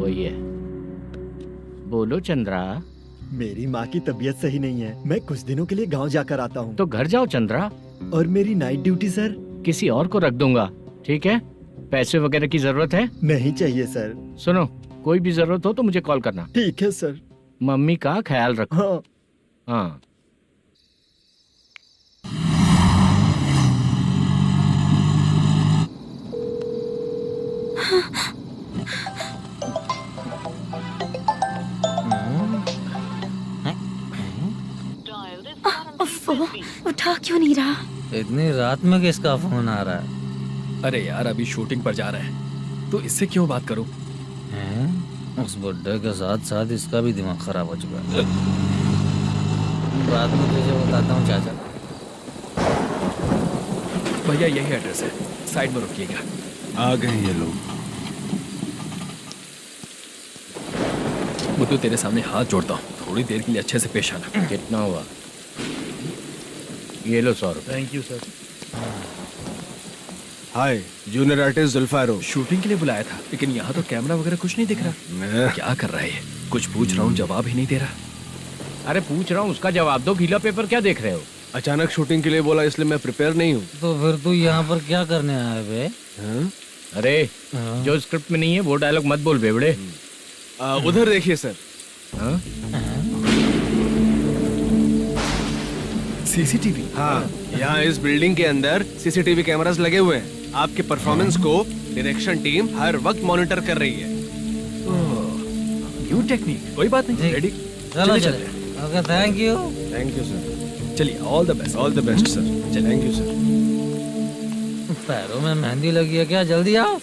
वही है। बोलो चंद्रा। मेरी माँ की तबीयत सही नहीं है, मैं कुछ दिनों के लिए गांव जाकर आता हूँ। तो घर जाओ चंद्रा। और मेरी नाइट ड्यूटी सर? किसी और को रख दूंगा, ठीक है? पैसे वगैरह की जरूरत है? नहीं चाहिए सर। सुनो, कोई भी जरूरत हो तो मुझे कॉल करना। ठीक है सर। मम्मी का ख्याल रखो। हाँ। हाँ। उठा क्यों नहीं रहा? इतनी रात में किसका फोन आ रहा है? अरे यार, अभी शूटिंग पर जा रहे हैं, तो इससे क्यों बात करूं? उस बुड्ढे के साथ साथ इसका भी दिमाग खराब हो चुका है। बाद में तुझे बताता हूँ चाचा। भैया यही एड्रेस है, साइड में रुकिएगा। आ गए ये लोग। बुद्धू, तेरे सामने हाथ जोड़ता हूँ, थोड़ी देर के लिए अच्छे से पेश आना। कितना हुआ? ये लो 100 रुपए। Thank you sir. Hi, junior artist Zulfar हो। शूटिंग के लिए बुलाया था, लेकिन यहाँ तो कैमरा वगैरह कुछ नहीं दिख रहा। क्या कर रहा है ये? कुछ पूछ रहा हूँ, जवाब ही नहीं दे रहा। अरे पूछ रहा हूँ, उसका जवाब दो। गीला पेपर क्या देख रहे हो? अचानक शूटिंग के लिए बोला, इसलिए मैं प्रिपेयर नहीं हूँ। तो फिर तू यहाँ पर क्या करने आया बे? अरे जो स्क्रिप्ट में नहीं है वो डायलॉग मत बोल बेवड़े। उधर देखिए सर। सीसीटीवी? हाँ, यहाँ इस बिल्डिंग के अंदर सीसीटीवी कैमरास लगे हुए हैं। आपके परफॉर्मेंस को डायरेक्शन टीम हर वक्त मॉनिटर कर रही है। न्यू टेक्निक, कोई बात नहीं। रेडी? चलो चले। Okay, thank you. Thank you sir. चलिए, all the best. All the best sir. Thank you sir. पैरों में मेहंदी लगी है क्या? जल्दी आओ।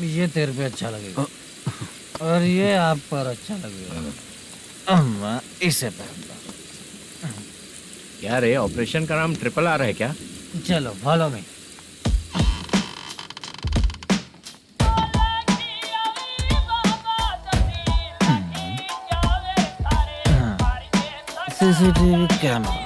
ये तेरे पे अच्छा लगेगा और ये आप पर अच्छा लगेगा। मैं इसे पहनता। क्या रे, ऑपरेशन का नाम ट्रिपल आर है क्या? चलो फॉलो मी। CCTV camera.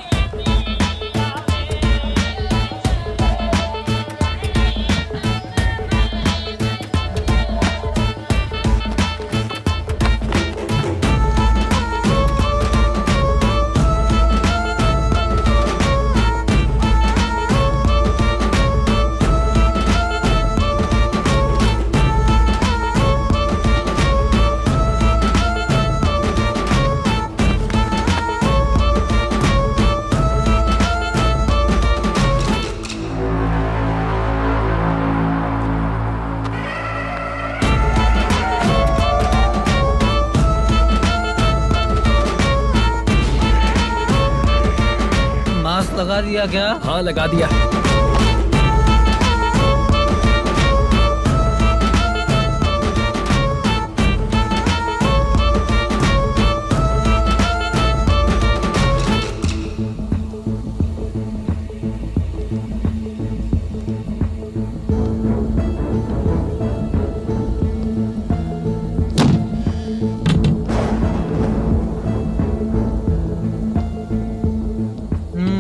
लगा दिया क्या? हाँ लगा दिया।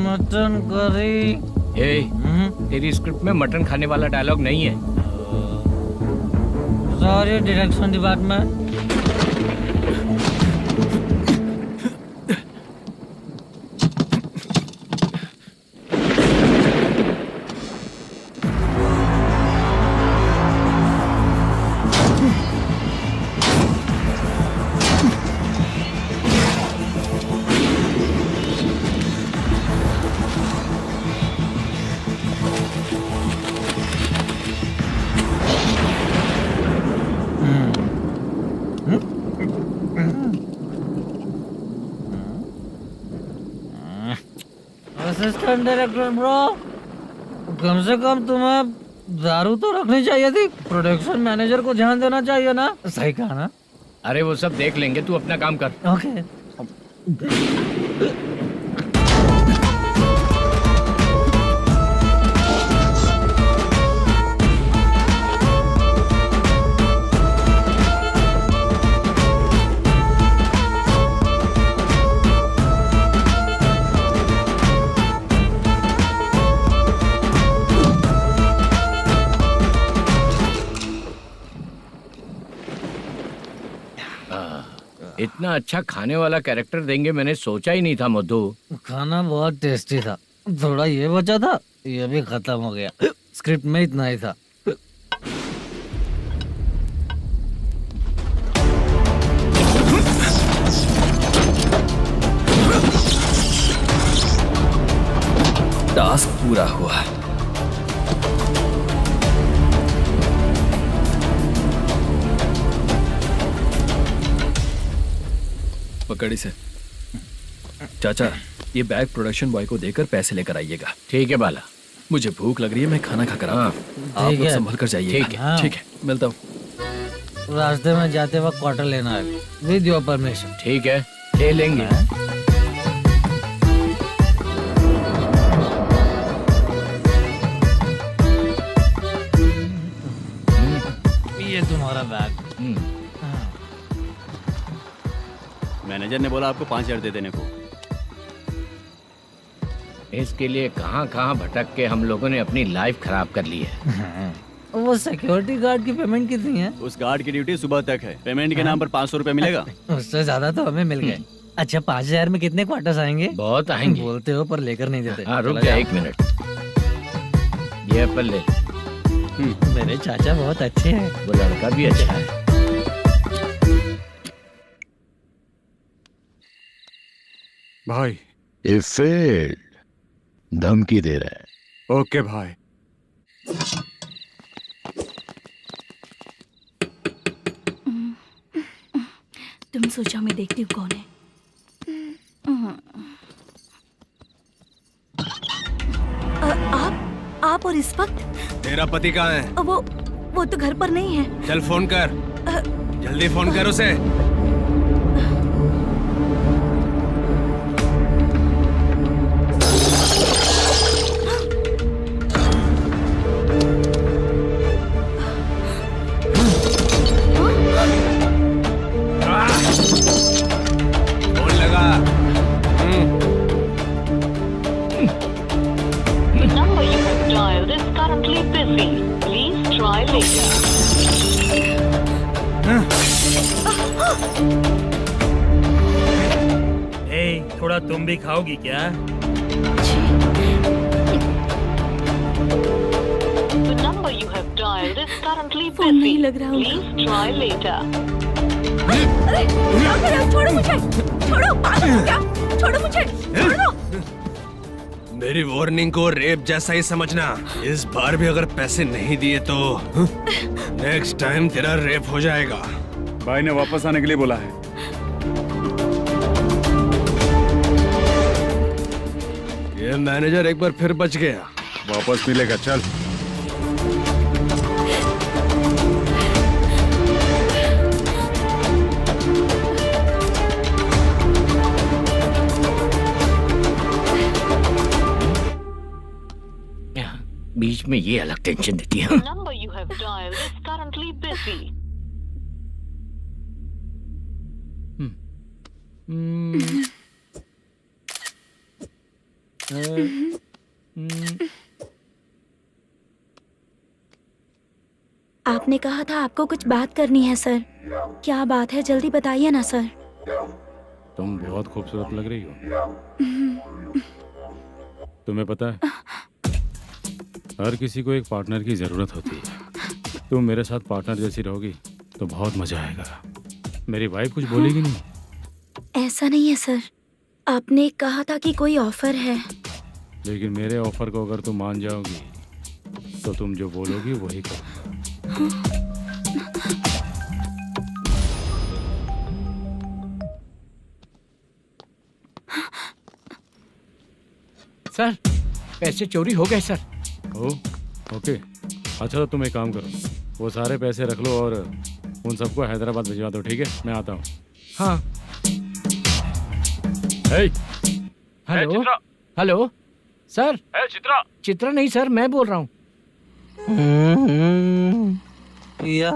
Mutton curry. तेरी स्क्रिप्ट में मटन खाने वाला डायलॉग नहीं है। Sorry direction department. Assistant director bro, कम से कम तुम्हें दारू तो रखनी चाहिए थी। प्रोडक्शन मैनेजर को ध्यान देना चाहिए ना। सही कहा ना? अरे वो सब देख लेंगे, तू अपना काम कर। ओके। इतना अच्छा खाने वाला कैरेक्टर देंगे मैंने सोचा ही नहीं था मधु। खाना बहुत टेस्टी था। थोड़ा ये बचा था, ये भी खत्म हो गया। स्क्रिप्ट में इतना ही था। टास्क पूरा हुआ। पकड़ी से। चाचा, ये बैग प्रोडक्शन बॉय को देकर पैसे लेकर आइएगा। ठीक है बाला। मुझे भूख लग रही है, मैं खाना खाकर आता हूँ। आप लोग संभल कर जाइए। ठीक है। ठीक है, मिलता हूँ। रास्ते में जाते वक्त क्वार्टर लेना है, विद योर परमिशन। ठीक है, ले लेंगे। ये तुम्हारा बैग। मैनेजर ने बोला आपको 5,000 दे देने को। इसके लिए कहाँ कहाँ भटक के हम लोगों ने अपनी लाइफ खराब कर ली है। वो सिक्योरिटी गार्ड की पेमेंट कितनी है? उस गार्ड की ड्यूटी सुबह तक है। पेमेंट के नाम पर 500 रुपए मिलेगा। उससे ज्यादा तो हमें मिल गए। अच्छा, 5,000 में कितने क्वार्टर्स आएंगे? बहुत आएंगे। बोलते हो पर लेकर नहीं देते। हाँ रुक जा 1 मिनट। ये एप्पल ले। मेरे चाचा बहुत अच्छे हैं। वो लड़का भी अच्छा है। भाई ये फेल्ड धमकी दे रहा है। ओके भाई। तुम सोचो मैं देखती हूँ कौन है। आप और इस वक्त तेरा पति कहाँ है? वो तो घर पर नहीं है। चल फोन कर, जल्दी फोन कर उसे। फोन लगा। number you have dialed is currently busy. Please try later. थोड़ा तुम भी खाओगी क्या? The number you have dialed is currently phone नहीं busy. लग रहा होगा। Please try later. अरे क्या कर रहे हो? छोड़ो मुझे, छोड़ो, पागल हो क्या? छोड़ो मुझे, छोड़ो। मेरी वार्निंग को रेप जैसा ही समझना। इस बार भी अगर पैसे नहीं दिए तो नेक्स्ट टाइम तेरा रेप हो जाएगा। भाई ने वापस आने के लिए बोला है। ये मैनेजर एक बार फिर बच गया। वापस मिलेगा, चल। बीच में ये अलग टेंशन देती है। Number you have dialled is currently busy. आपने कहा था आपको कुछ बात करनी है सर। क्या बात है, जल्दी बताइए ना सर। तुम बहुत खूबसूरत लग रही हो। तुम्हें पता है, हर किसी को एक पार्टनर की जरूरत होती है। तुम मेरे साथ पार्टनर जैसी रहोगी तो बहुत मजा आएगा। मेरी वाइफ कुछ बोलेगी नहीं? ऐसा नहीं है सर, आपने कहा था कि कोई ऑफर है। लेकिन मेरे ऑफर को अगर तुम मान जाओगी तो तुम जो बोलोगी वही करूँगा। सर, पैसे चोरी हो गए सर। ओके, अच्छा तो तुम एक काम करो, वो सारे पैसे रख लो और उन सबको हैदराबाद भिजवा दो, ठीक है? मैं आता हूँ। हाँ। Hello hello sir. Chitra. Chitra नहीं सर, मैं बोल रहा हूँ। या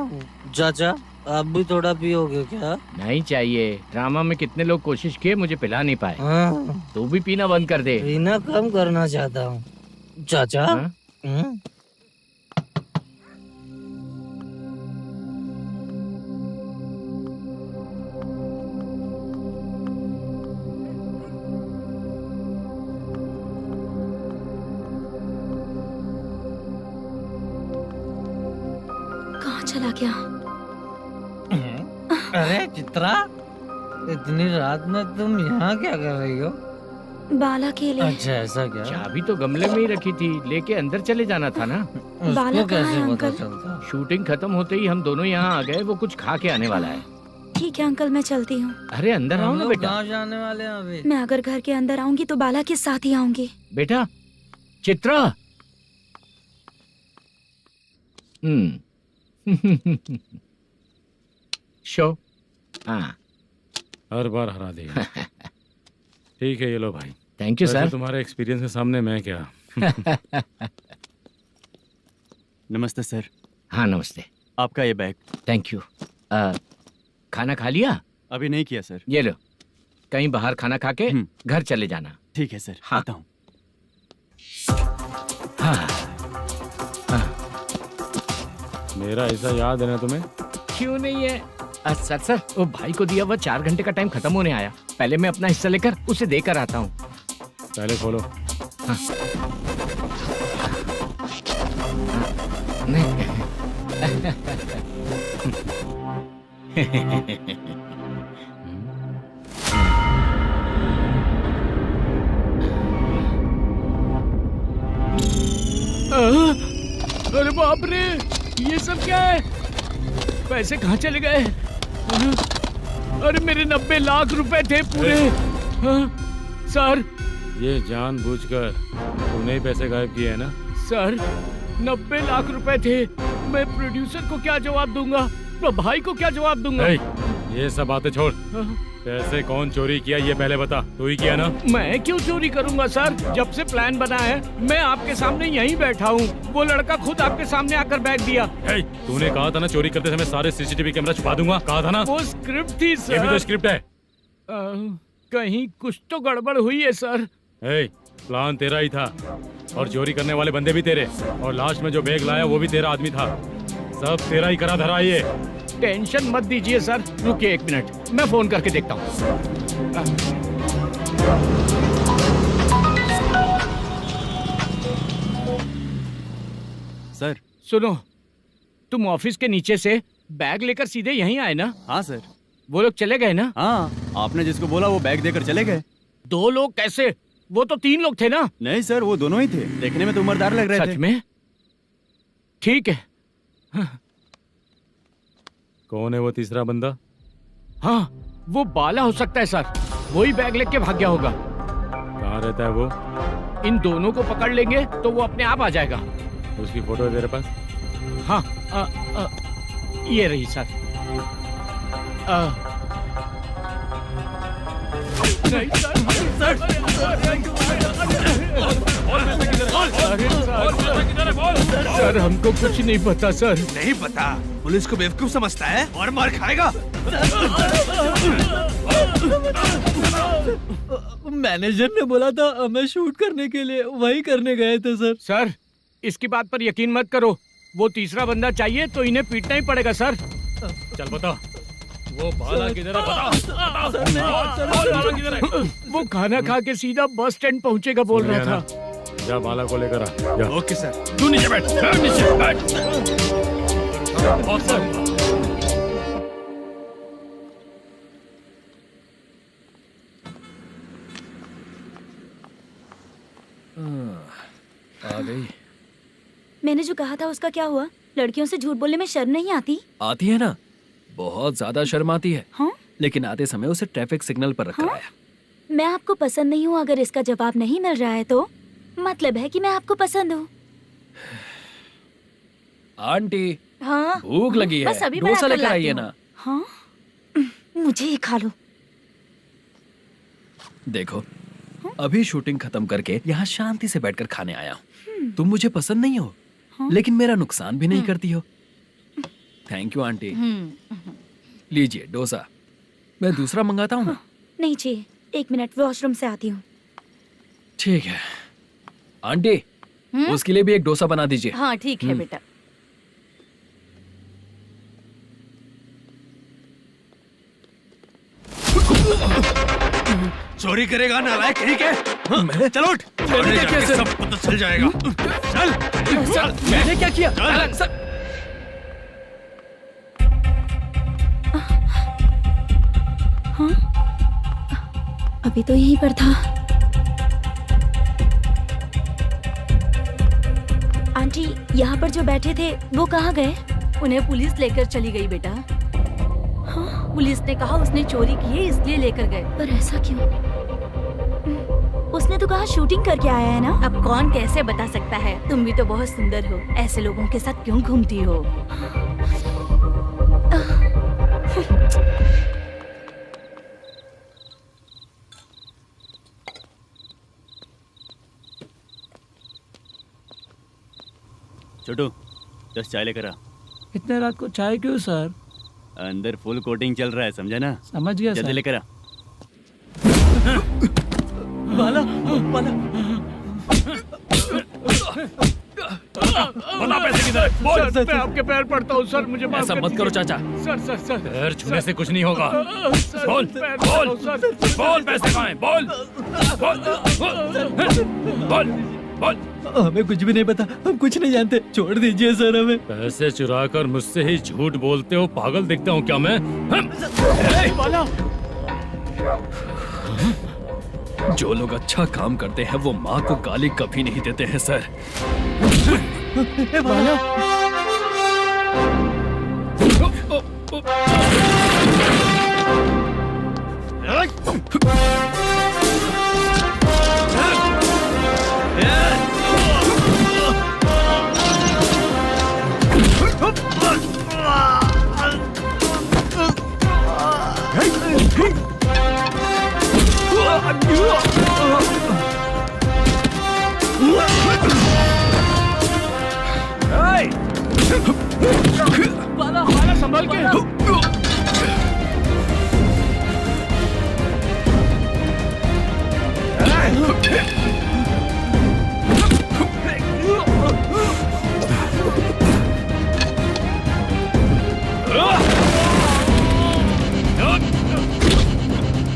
चाचा, आप भी थोड़ा पियोगे क्या? नहीं चाहिए। ड्रामा में कितने लोग कोशिश किए, मुझे पिला नहीं पाए। तू भी पीना बंद कर दे। पीना कम करना चाहता हूँ चाचा। कहाँ चला गया? अरे चित्रा, इतनी रात में तुम यहाँ क्या कर रही हो? बाला के लिए। अच्छा, ऐसा क्या? चाबी तो गमले में ही रखी थी, लेके अंदर चले जाना था ना। बाला उसको कहाँ है कैसे पता अंकल? चलता? शूटिंग खत्म होते ही हम दोनों यहाँ आ गए। वो कुछ खा के आने वाला है। ठीक है अंकल, मैं चलती हूँ। अरे अंदर आओ हम ना लोग बेटा। कहाँ जाने वाले हैं अभी? मैं अगर घर के अंदर आऊंगी तो बाला के साथ ही आऊंगी। बेटा, चित्रा। शो। हाँ, हर बार हरा देगा। ठीक है, ये लो भाई। थैंक यू वैसे सर। तुम्हारे एक्सपीरियंस के सामने मैं क्या। नमस्ते सर। हाँ नमस्ते। आपका ये बैग। Thank you. खाना खा लिया? अभी नहीं किया सर। ये लो, कहीं बाहर खाना खा के घर चले जाना। ठीक है सर। हाँ। आता हूँ। हाँ। मेरा ऐसा याद है ना तुम्हें? क्यों नहीं है? सर सर, वो भाई को दिया हुआ 4 घंटे का टाइम खत्म होने आया। पहले मैं अपना हिस्सा लेकर उसे देकर आता हूँ। पहले खोलो। हाँ। नहीं। अरे बाप रे, ये सब क्या है? पैसे कहाँ चले गए? अरे मेरे 90 लाख रुपए थे पूरे। सर, ये जानबूझकर तूने ही पैसे गायब किए हैं ना? सर 90 लाख रुपए थे। मैं प्रोड्यूसर को क्या जवाब दूंगा, तो भाई को क्या जवाब दूंगा? ये सब बातें छोड़। पैसे कौन चोरी किया ये पहले बता। तू ही किया ना? मैं क्यों चोरी करूंगा सर? जब से प्लान बना है मैं आपके सामने यहीं बैठा हूँ। वो लड़का खुद आपके सामने आकर बैग दिया। तूने कहा था ना चोरी करते समय सारे सीसीटीवी कैमरा छुपा दूंगा, कहा था ना? वो स्क्रिप्ट थी सर। ये भी तो स्क्रिप्ट है। कहीं कुछ तो गड़बड़ हुई है सर। प्लान तेरा ही था और चोरी करने वाले बंदे भी तेरे, और लास्ट में जो बैग लाया वो भी तेरा आदमी था। सब तेरा ही करा धरा। ये टेंशन मत दीजिए सर। रुकिए 1 मिनट, मैं फोन करके देखता हूँ। सर सुनो, तुम ऑफिस के नीचे से बैग लेकर सीधे यहीं आए ना? हाँ सर। वो लोग चले गए ना? हाँ, आपने जिसको बोला वो बैग देकर चले गए। 2 लोग कैसे? वो तो 3 लोग थे ना? नहीं सर, वो दोनों ही थे। देखने में तो उम्रदार लग रहे थे। सच में? ठीक है। कौन है वो तीसरा बंदा? हाँ, वो बाला हो सकता है सर। वही बैग लेके भाग गया होगा। कहाँ रहता है वो? इन दोनों को पकड़ लेंगे तो वो अपने आप आ जाएगा। उसकी फोटो है तेरे पास? हाँ ये रही सर। नहीं सर हमको कुछ नहीं पता सर। नहीं पता? पुलिस को बेवकूफ समझता है और मार खाएगा। मैनेजर ने बोला था हमें शूट करने के लिए, वही करने गए थे सर। सर इसकी बात पर यकीन मत करो, वो तीसरा बंदा चाहिए तो इन्हें पीटना ही पड़ेगा सर। चल बता, वो बाला किधर है? बता। बाला किधर है? वो खाना खा के सीधा बस स्टैंड पहुंचेगा बोल रहा था। जा बाला को लेकर आ। जा। Okay sir. तू नीचे बैठ, नीचे बैठ। आ गई। मैंने जो कहा था उसका क्या हुआ? लड़कियों से झूठ बोलने में शर्म नहीं आती? आती है ना, बहुत ज्यादा शर्म आती है। हाँ? लेकिन आते समय उसे ट्रैफिक सिग्नल पर रखा हाँ? है। मैं आपको पसंद नहीं हूँ अगर इसका जवाब नहीं मिल रहा है तो मतलब है कि मैं आपको पसंद हूँ। आंटी हाँ? भूख लगी है, बस अभी डोसा बना कर लेकर लाती आइए हूँ। ना। हाँ? मुझे ही खा लो। देखो अभी शूटिंग खत्म करके यहाँ शांति से बैठकर खाने आया हूँ। तुम मुझे पसंद नहीं हो, लेकिन मेरा नुकसान भी नहीं करती हो। Thank you aunty. लीजिए डोसा। मैं दूसरा मंगाता हूँ ना? नहीं चाहिए, 1 मिनट वॉशरूम से आती हूँ। ठीक है आंटी, उसके लिए भी एक डोसा बना दीजिए। हाँ ठीक है बेटा। चोरी करेगा नालायक कहीं के? मैं? चलो उठ। मैंने क्या किया सर? सब पता चल जाएगा। चल। सर मैंने क्या किया? सर हाँ? अभी तो यहीं पर था। आंटी यहाँ पर जो बैठे थे वो कहाँ गए? उन्हें पुलिस लेकर चली गई बेटा। हाँ? पुलिस ने कहा उसने चोरी की है इसलिए लेकर गए। पर ऐसा क्यों? उसने तो कहा शूटिंग करके आया है ना। अब कौन कैसे बता सकता है? तुम भी तो बहुत सुंदर हो, ऐसे लोगों के साथ क्यों घूमती हो? छोटू 10 चाय लेकर आ। इतने रात को चाय क्यों सर? अंदर फुल कोटिंग चल रहा है, समझा ना? समझ गया जल्दी सर। लेकर आ। बाला बाला बता पैसे किधर है? बोल। सर मैं आपके पैर पड़ता हूँ सर, मुझे माफ ऐसा कर मत करो दीजिए। चाचा। सर सर सर पैर छूने से कुछ नहीं होगा। सर, बोल पैर बोल पड़ता हूँ, सर। बोल, पैसे कहाँ हैं? बोल बोल बोल बोल। हमें कुछ भी नहीं पता, हम कुछ नहीं जानते, छोड़ दीजिए सर हमें। पैसे चुराकर मुझसे ही झूठ बोलते हो, पागल दिखता हूँ क्या मैं? बाला जो लोग अच्छा काम करते हैं वो माँ को गाली कभी नहीं देते हैं सर। बाला बाला संभाल के।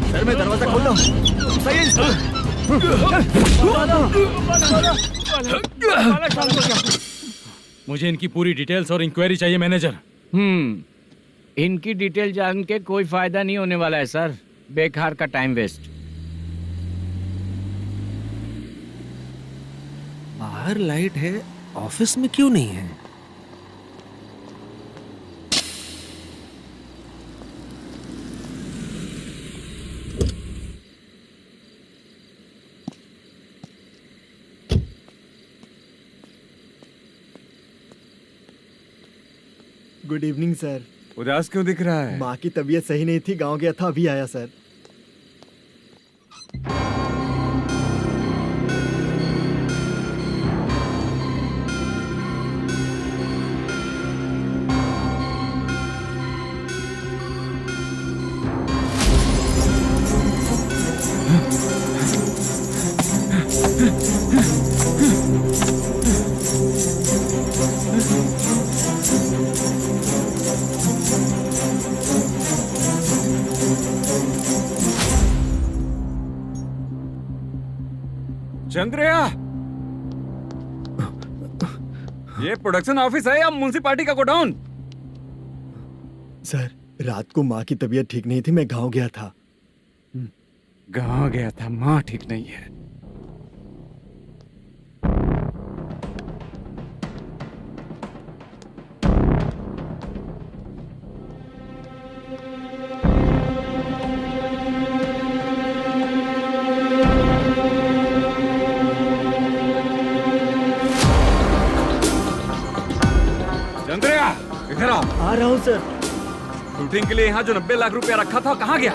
सर मैं दरवाजा खोलता हूँ। सही है। बाला शांत हो जा। मुझे इनकी पूरी डिटेल्स और इंक्वायरी चाहिए मैनेजर। इनकी डिटेल जान के कोई फायदा नहीं होने वाला है सर, बेकार का टाइम वेस्ट। बाहर लाइट है, ऑफिस में क्यों नहीं है? Good evening sir. उदास क्यों दिख रहा है? माँ की तबीयत सही नहीं थी, गांव गया था, अभी आया सर। चंद्रया, ये प्रोडक्शन ऑफिस है या म्युनिसिपालिटी का गोडाउन? सर, रात को माँ की तबीयत ठीक नहीं थी, मैं गांव गया था। गांव गया था, माँ ठीक नहीं है। चंद्रया, इधर आओ। आ रहा हूँ सर। शूटिंग के लिए यहाँ जो 90 लाख रुपया रखा था, कहाँ गया?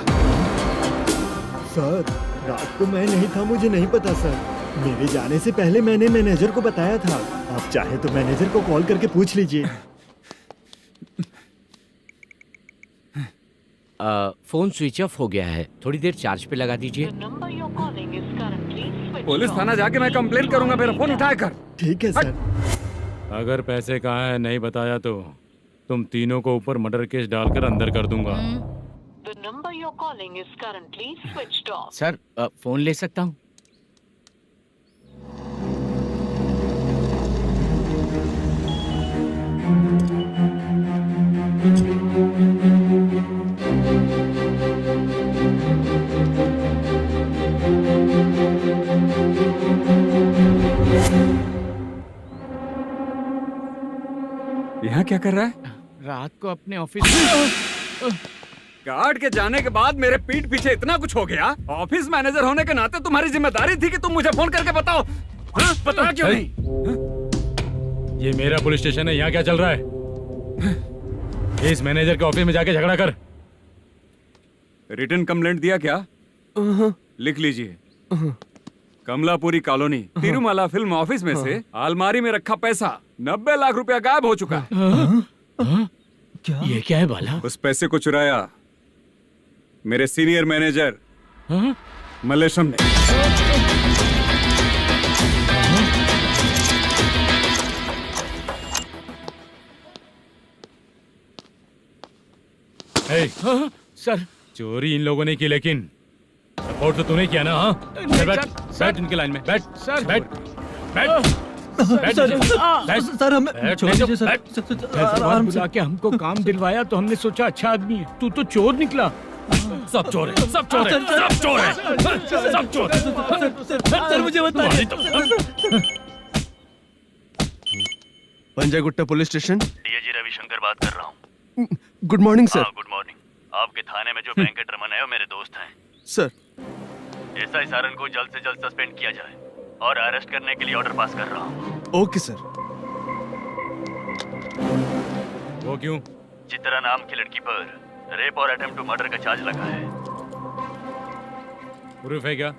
सर, रात को मैं नहीं था, मुझे नहीं पता सर। मेरे जाने से पहले मैंने मैनेजर को बताया था। आप चाहे तो मैनेजर को कॉल करके पूछ लीजिए। फोन स्विच ऑफ हो गया है, थोड़ी देर चार्ज पे लगा दीजिए। पुलिस थाना जाके मैं कंप्लेंट करूंगा, मेरा फोन उठाया कर। ठीक है सर। अगर पैसे कहाँ है नहीं बताया तो तुम तीनों को ऊपर मर्डर केस डालकर अंदर कर दूंगा। सर, फोन ले सकता हूँ? यहाँ क्या कर रहा है? रात को अपने ऑफिस गार्ड के जाने के बाद मेरे पीठ पीछे इतना कुछ हो गया। ऑफिस मैनेजर होने के नाते तुम्हारी जिम्मेदारी थी कि तुम मुझे फोन करके बताओ। हाँ? बता क्यों नहीं? ये मेरा पुलिस स्टेशन है, यहाँ क्या चल रहा है? इस मैनेजर के ऑफिस में जाके झगड़ा कर। रिटन कंप्लेंट दिया क्या? लिख लीजिए। Kamalapuri colony, Tirumala film office में से अलमारी में रखा पैसा 90 लाख रुपया गायब हो चुका है। क्या? ये क्या है बाला? उस पैसे को चुराया मेरे सीनियर मैनेजर मल्लेशम ने। सर, चोरी इन लोगों ने की, लेकिन सपोर्ट तो तूने किया ना? हाँ, बैठ इनकी लाइन में, बैठ सर, बैठ बैठ सर, हमें छोड़ दीजिए सर। आराम से के हमको काम दिलवाया तो हमने सोचा अच्छा आदमी है, तू तो चोर निकला। सब चोर है, सब चोर है, सब चोर है, सब चोर है। सर, मुझे बताइए। Panjagutta police station, DIG Ravishankar बात कर रहा हूँ। Good morning sir. Good morning. आपके थाने में जो वेंकट रमन है वो मेरे दोस्त हैं। सर, एसआई सारन को जल्द से जल्द सस्पेंड किया जाए और अरेस्ट करने के लिए ऑर्डर पास कर रहा हूँ। Okay sir. वो क्यों? चित्रा नाम की लड़की पर रेप और अटेम्प्ट टू मर्डर का चार्ज लगा है। प्रूफ है क्या?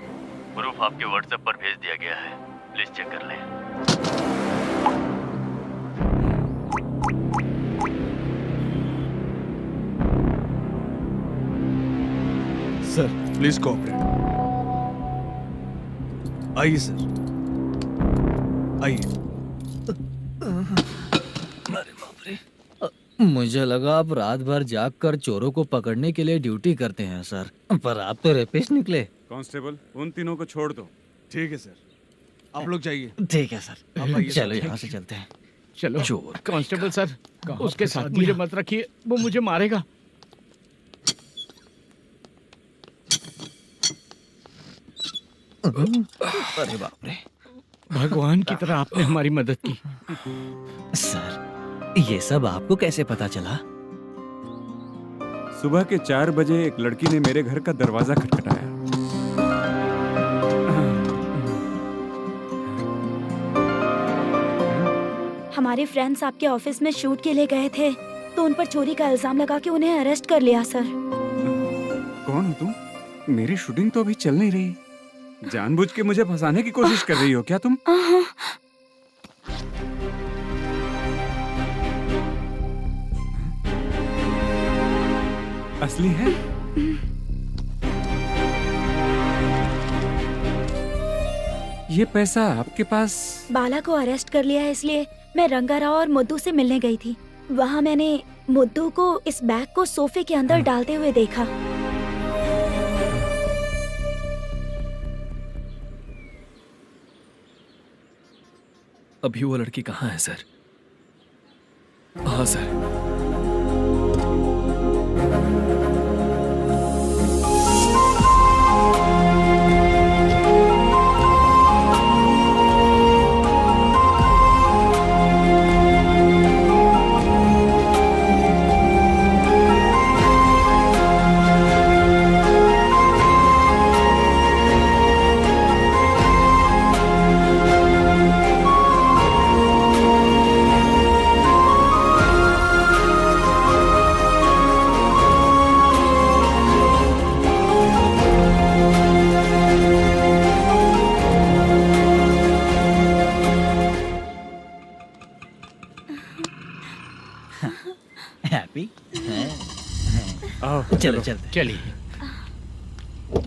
प्रूफ आपके व्हाट्सएप पर भेज दिया गया है, प्लीज चेक कर लें। Sir, please cooperate. आइए सर, आइए। मुझे लगा आप रात भर जाग कर चोरों को पकड़ने के लिए ड्यूटी करते हैं सर, पर आप तो रेपिस्ट निकले। कांस्टेबल, उन तीनों को छोड़ दो। ठीक है सर, आप लोग जाइए। ठीक है सर, चलो यहाँ से चलते हैं। चलो चोर। कांस्टेबल सर, उसके साथ मुझे मत रखिए, वो मुझे मारेगा। अरे बाप रे, भगवान की तरह आपने हमारी मदद की। सर, ये सब आपको कैसे पता चला? सुबह के 4 बजे एक लड़की ने मेरे घर का दरवाजा खटखटाया। हमारे फ्रेंड्स आपके ऑफिस में शूट के लिए गए थे। तो उन पर चोरी का इल्जाम लगा के उन्हें अरेस्ट कर लिया सर। कौन हो तुम? मेरी शूटिंग तो अभी चल नहीं रही। जानबूझ के मुझे फंसाने की कोशिश कर रही हो क्या तुम? असली है? ये पैसा आपके पास? बाला को अरेस्ट कर लिया है इसलिए मैं रंगाराव और मुद्दू से मिलने गई थी। वहाँ मैंने मुद्दू को इस बैग को सोफे के अंदर डालते हुए देखा। अभी वो लड़की कहाँ है सर? हाँ सर। हैप्पी? आओ चलो चलते। चलिए।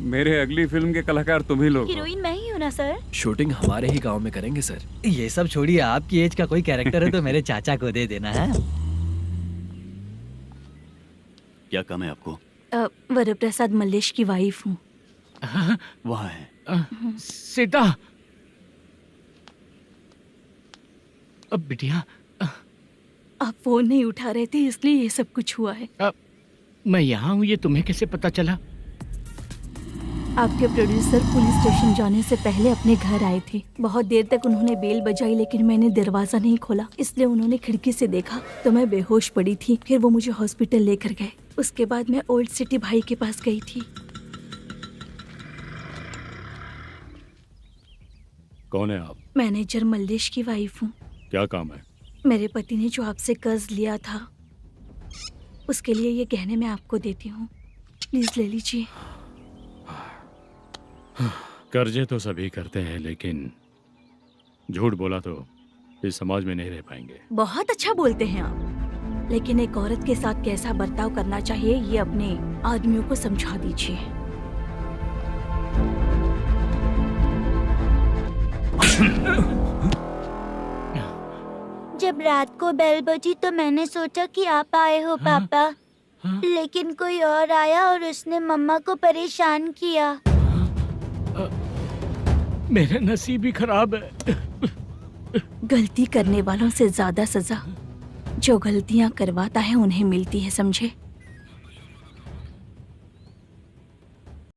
मेरे अगली फिल्म के कलाकार तुम ही लोग हो। हीरोइन मैं ही हूँ ना सर? शूटिंग हमारे ही गांव में करेंगे सर। ये सब छोड़िए, आपकी एज का कोई कैरेक्टर है तो मेरे चाचा को दे देना है। क्या काम है आपको? वरप्रसाद मल्लेश की वाइफ हूँ। वहाँ है। सीता। अब बिटिया आप फोन नहीं उठा रहे थे इसलिए ये सब कुछ हुआ है। मैं यहाँ हूँ, ये तुम्हें कैसे पता चला? आपके प्रोड्यूसर पुलिस स्टेशन जाने से पहले अपने घर आए थे। बहुत देर तक उन्होंने बेल बजाई लेकिन मैंने दरवाजा नहीं खोला, इसलिए उन्होंने खिड़की से देखा तो मैं बेहोश पड़ी थी। फिर वो मुझे हॉस्पिटल लेकर गए। उसके बाद मैं ओल्ड सिटी भाई के पास गई थी। कौन है आप? मैनेजर मल्लेश की वाइफ हूँ। क्या काम है? मेरे पति ने जो आपसे कर्ज लिया था उसके लिए ये गहने मैं आपको देती हूँ, प्लीज ले लीजिए। कर्जे तो सभी करते हैं, लेकिन झूठ बोला तो इस समाज में नहीं रह पाएंगे। बहुत अच्छा बोलते हैं आप, लेकिन एक औरत के साथ कैसा बर्ताव करना चाहिए ये अपने आदमियों को समझा दीजिए। जब रात को बेल बजी तो मैंने सोचा कि आप आए हो पापा, लेकिन कोई और आया और उसने मम्मा को परेशान किया। मेरा नसीब ही खराब है। गलती करने वालों से ज्यादा सजा जो गलतियां करवाता है उन्हें मिलती है, समझे?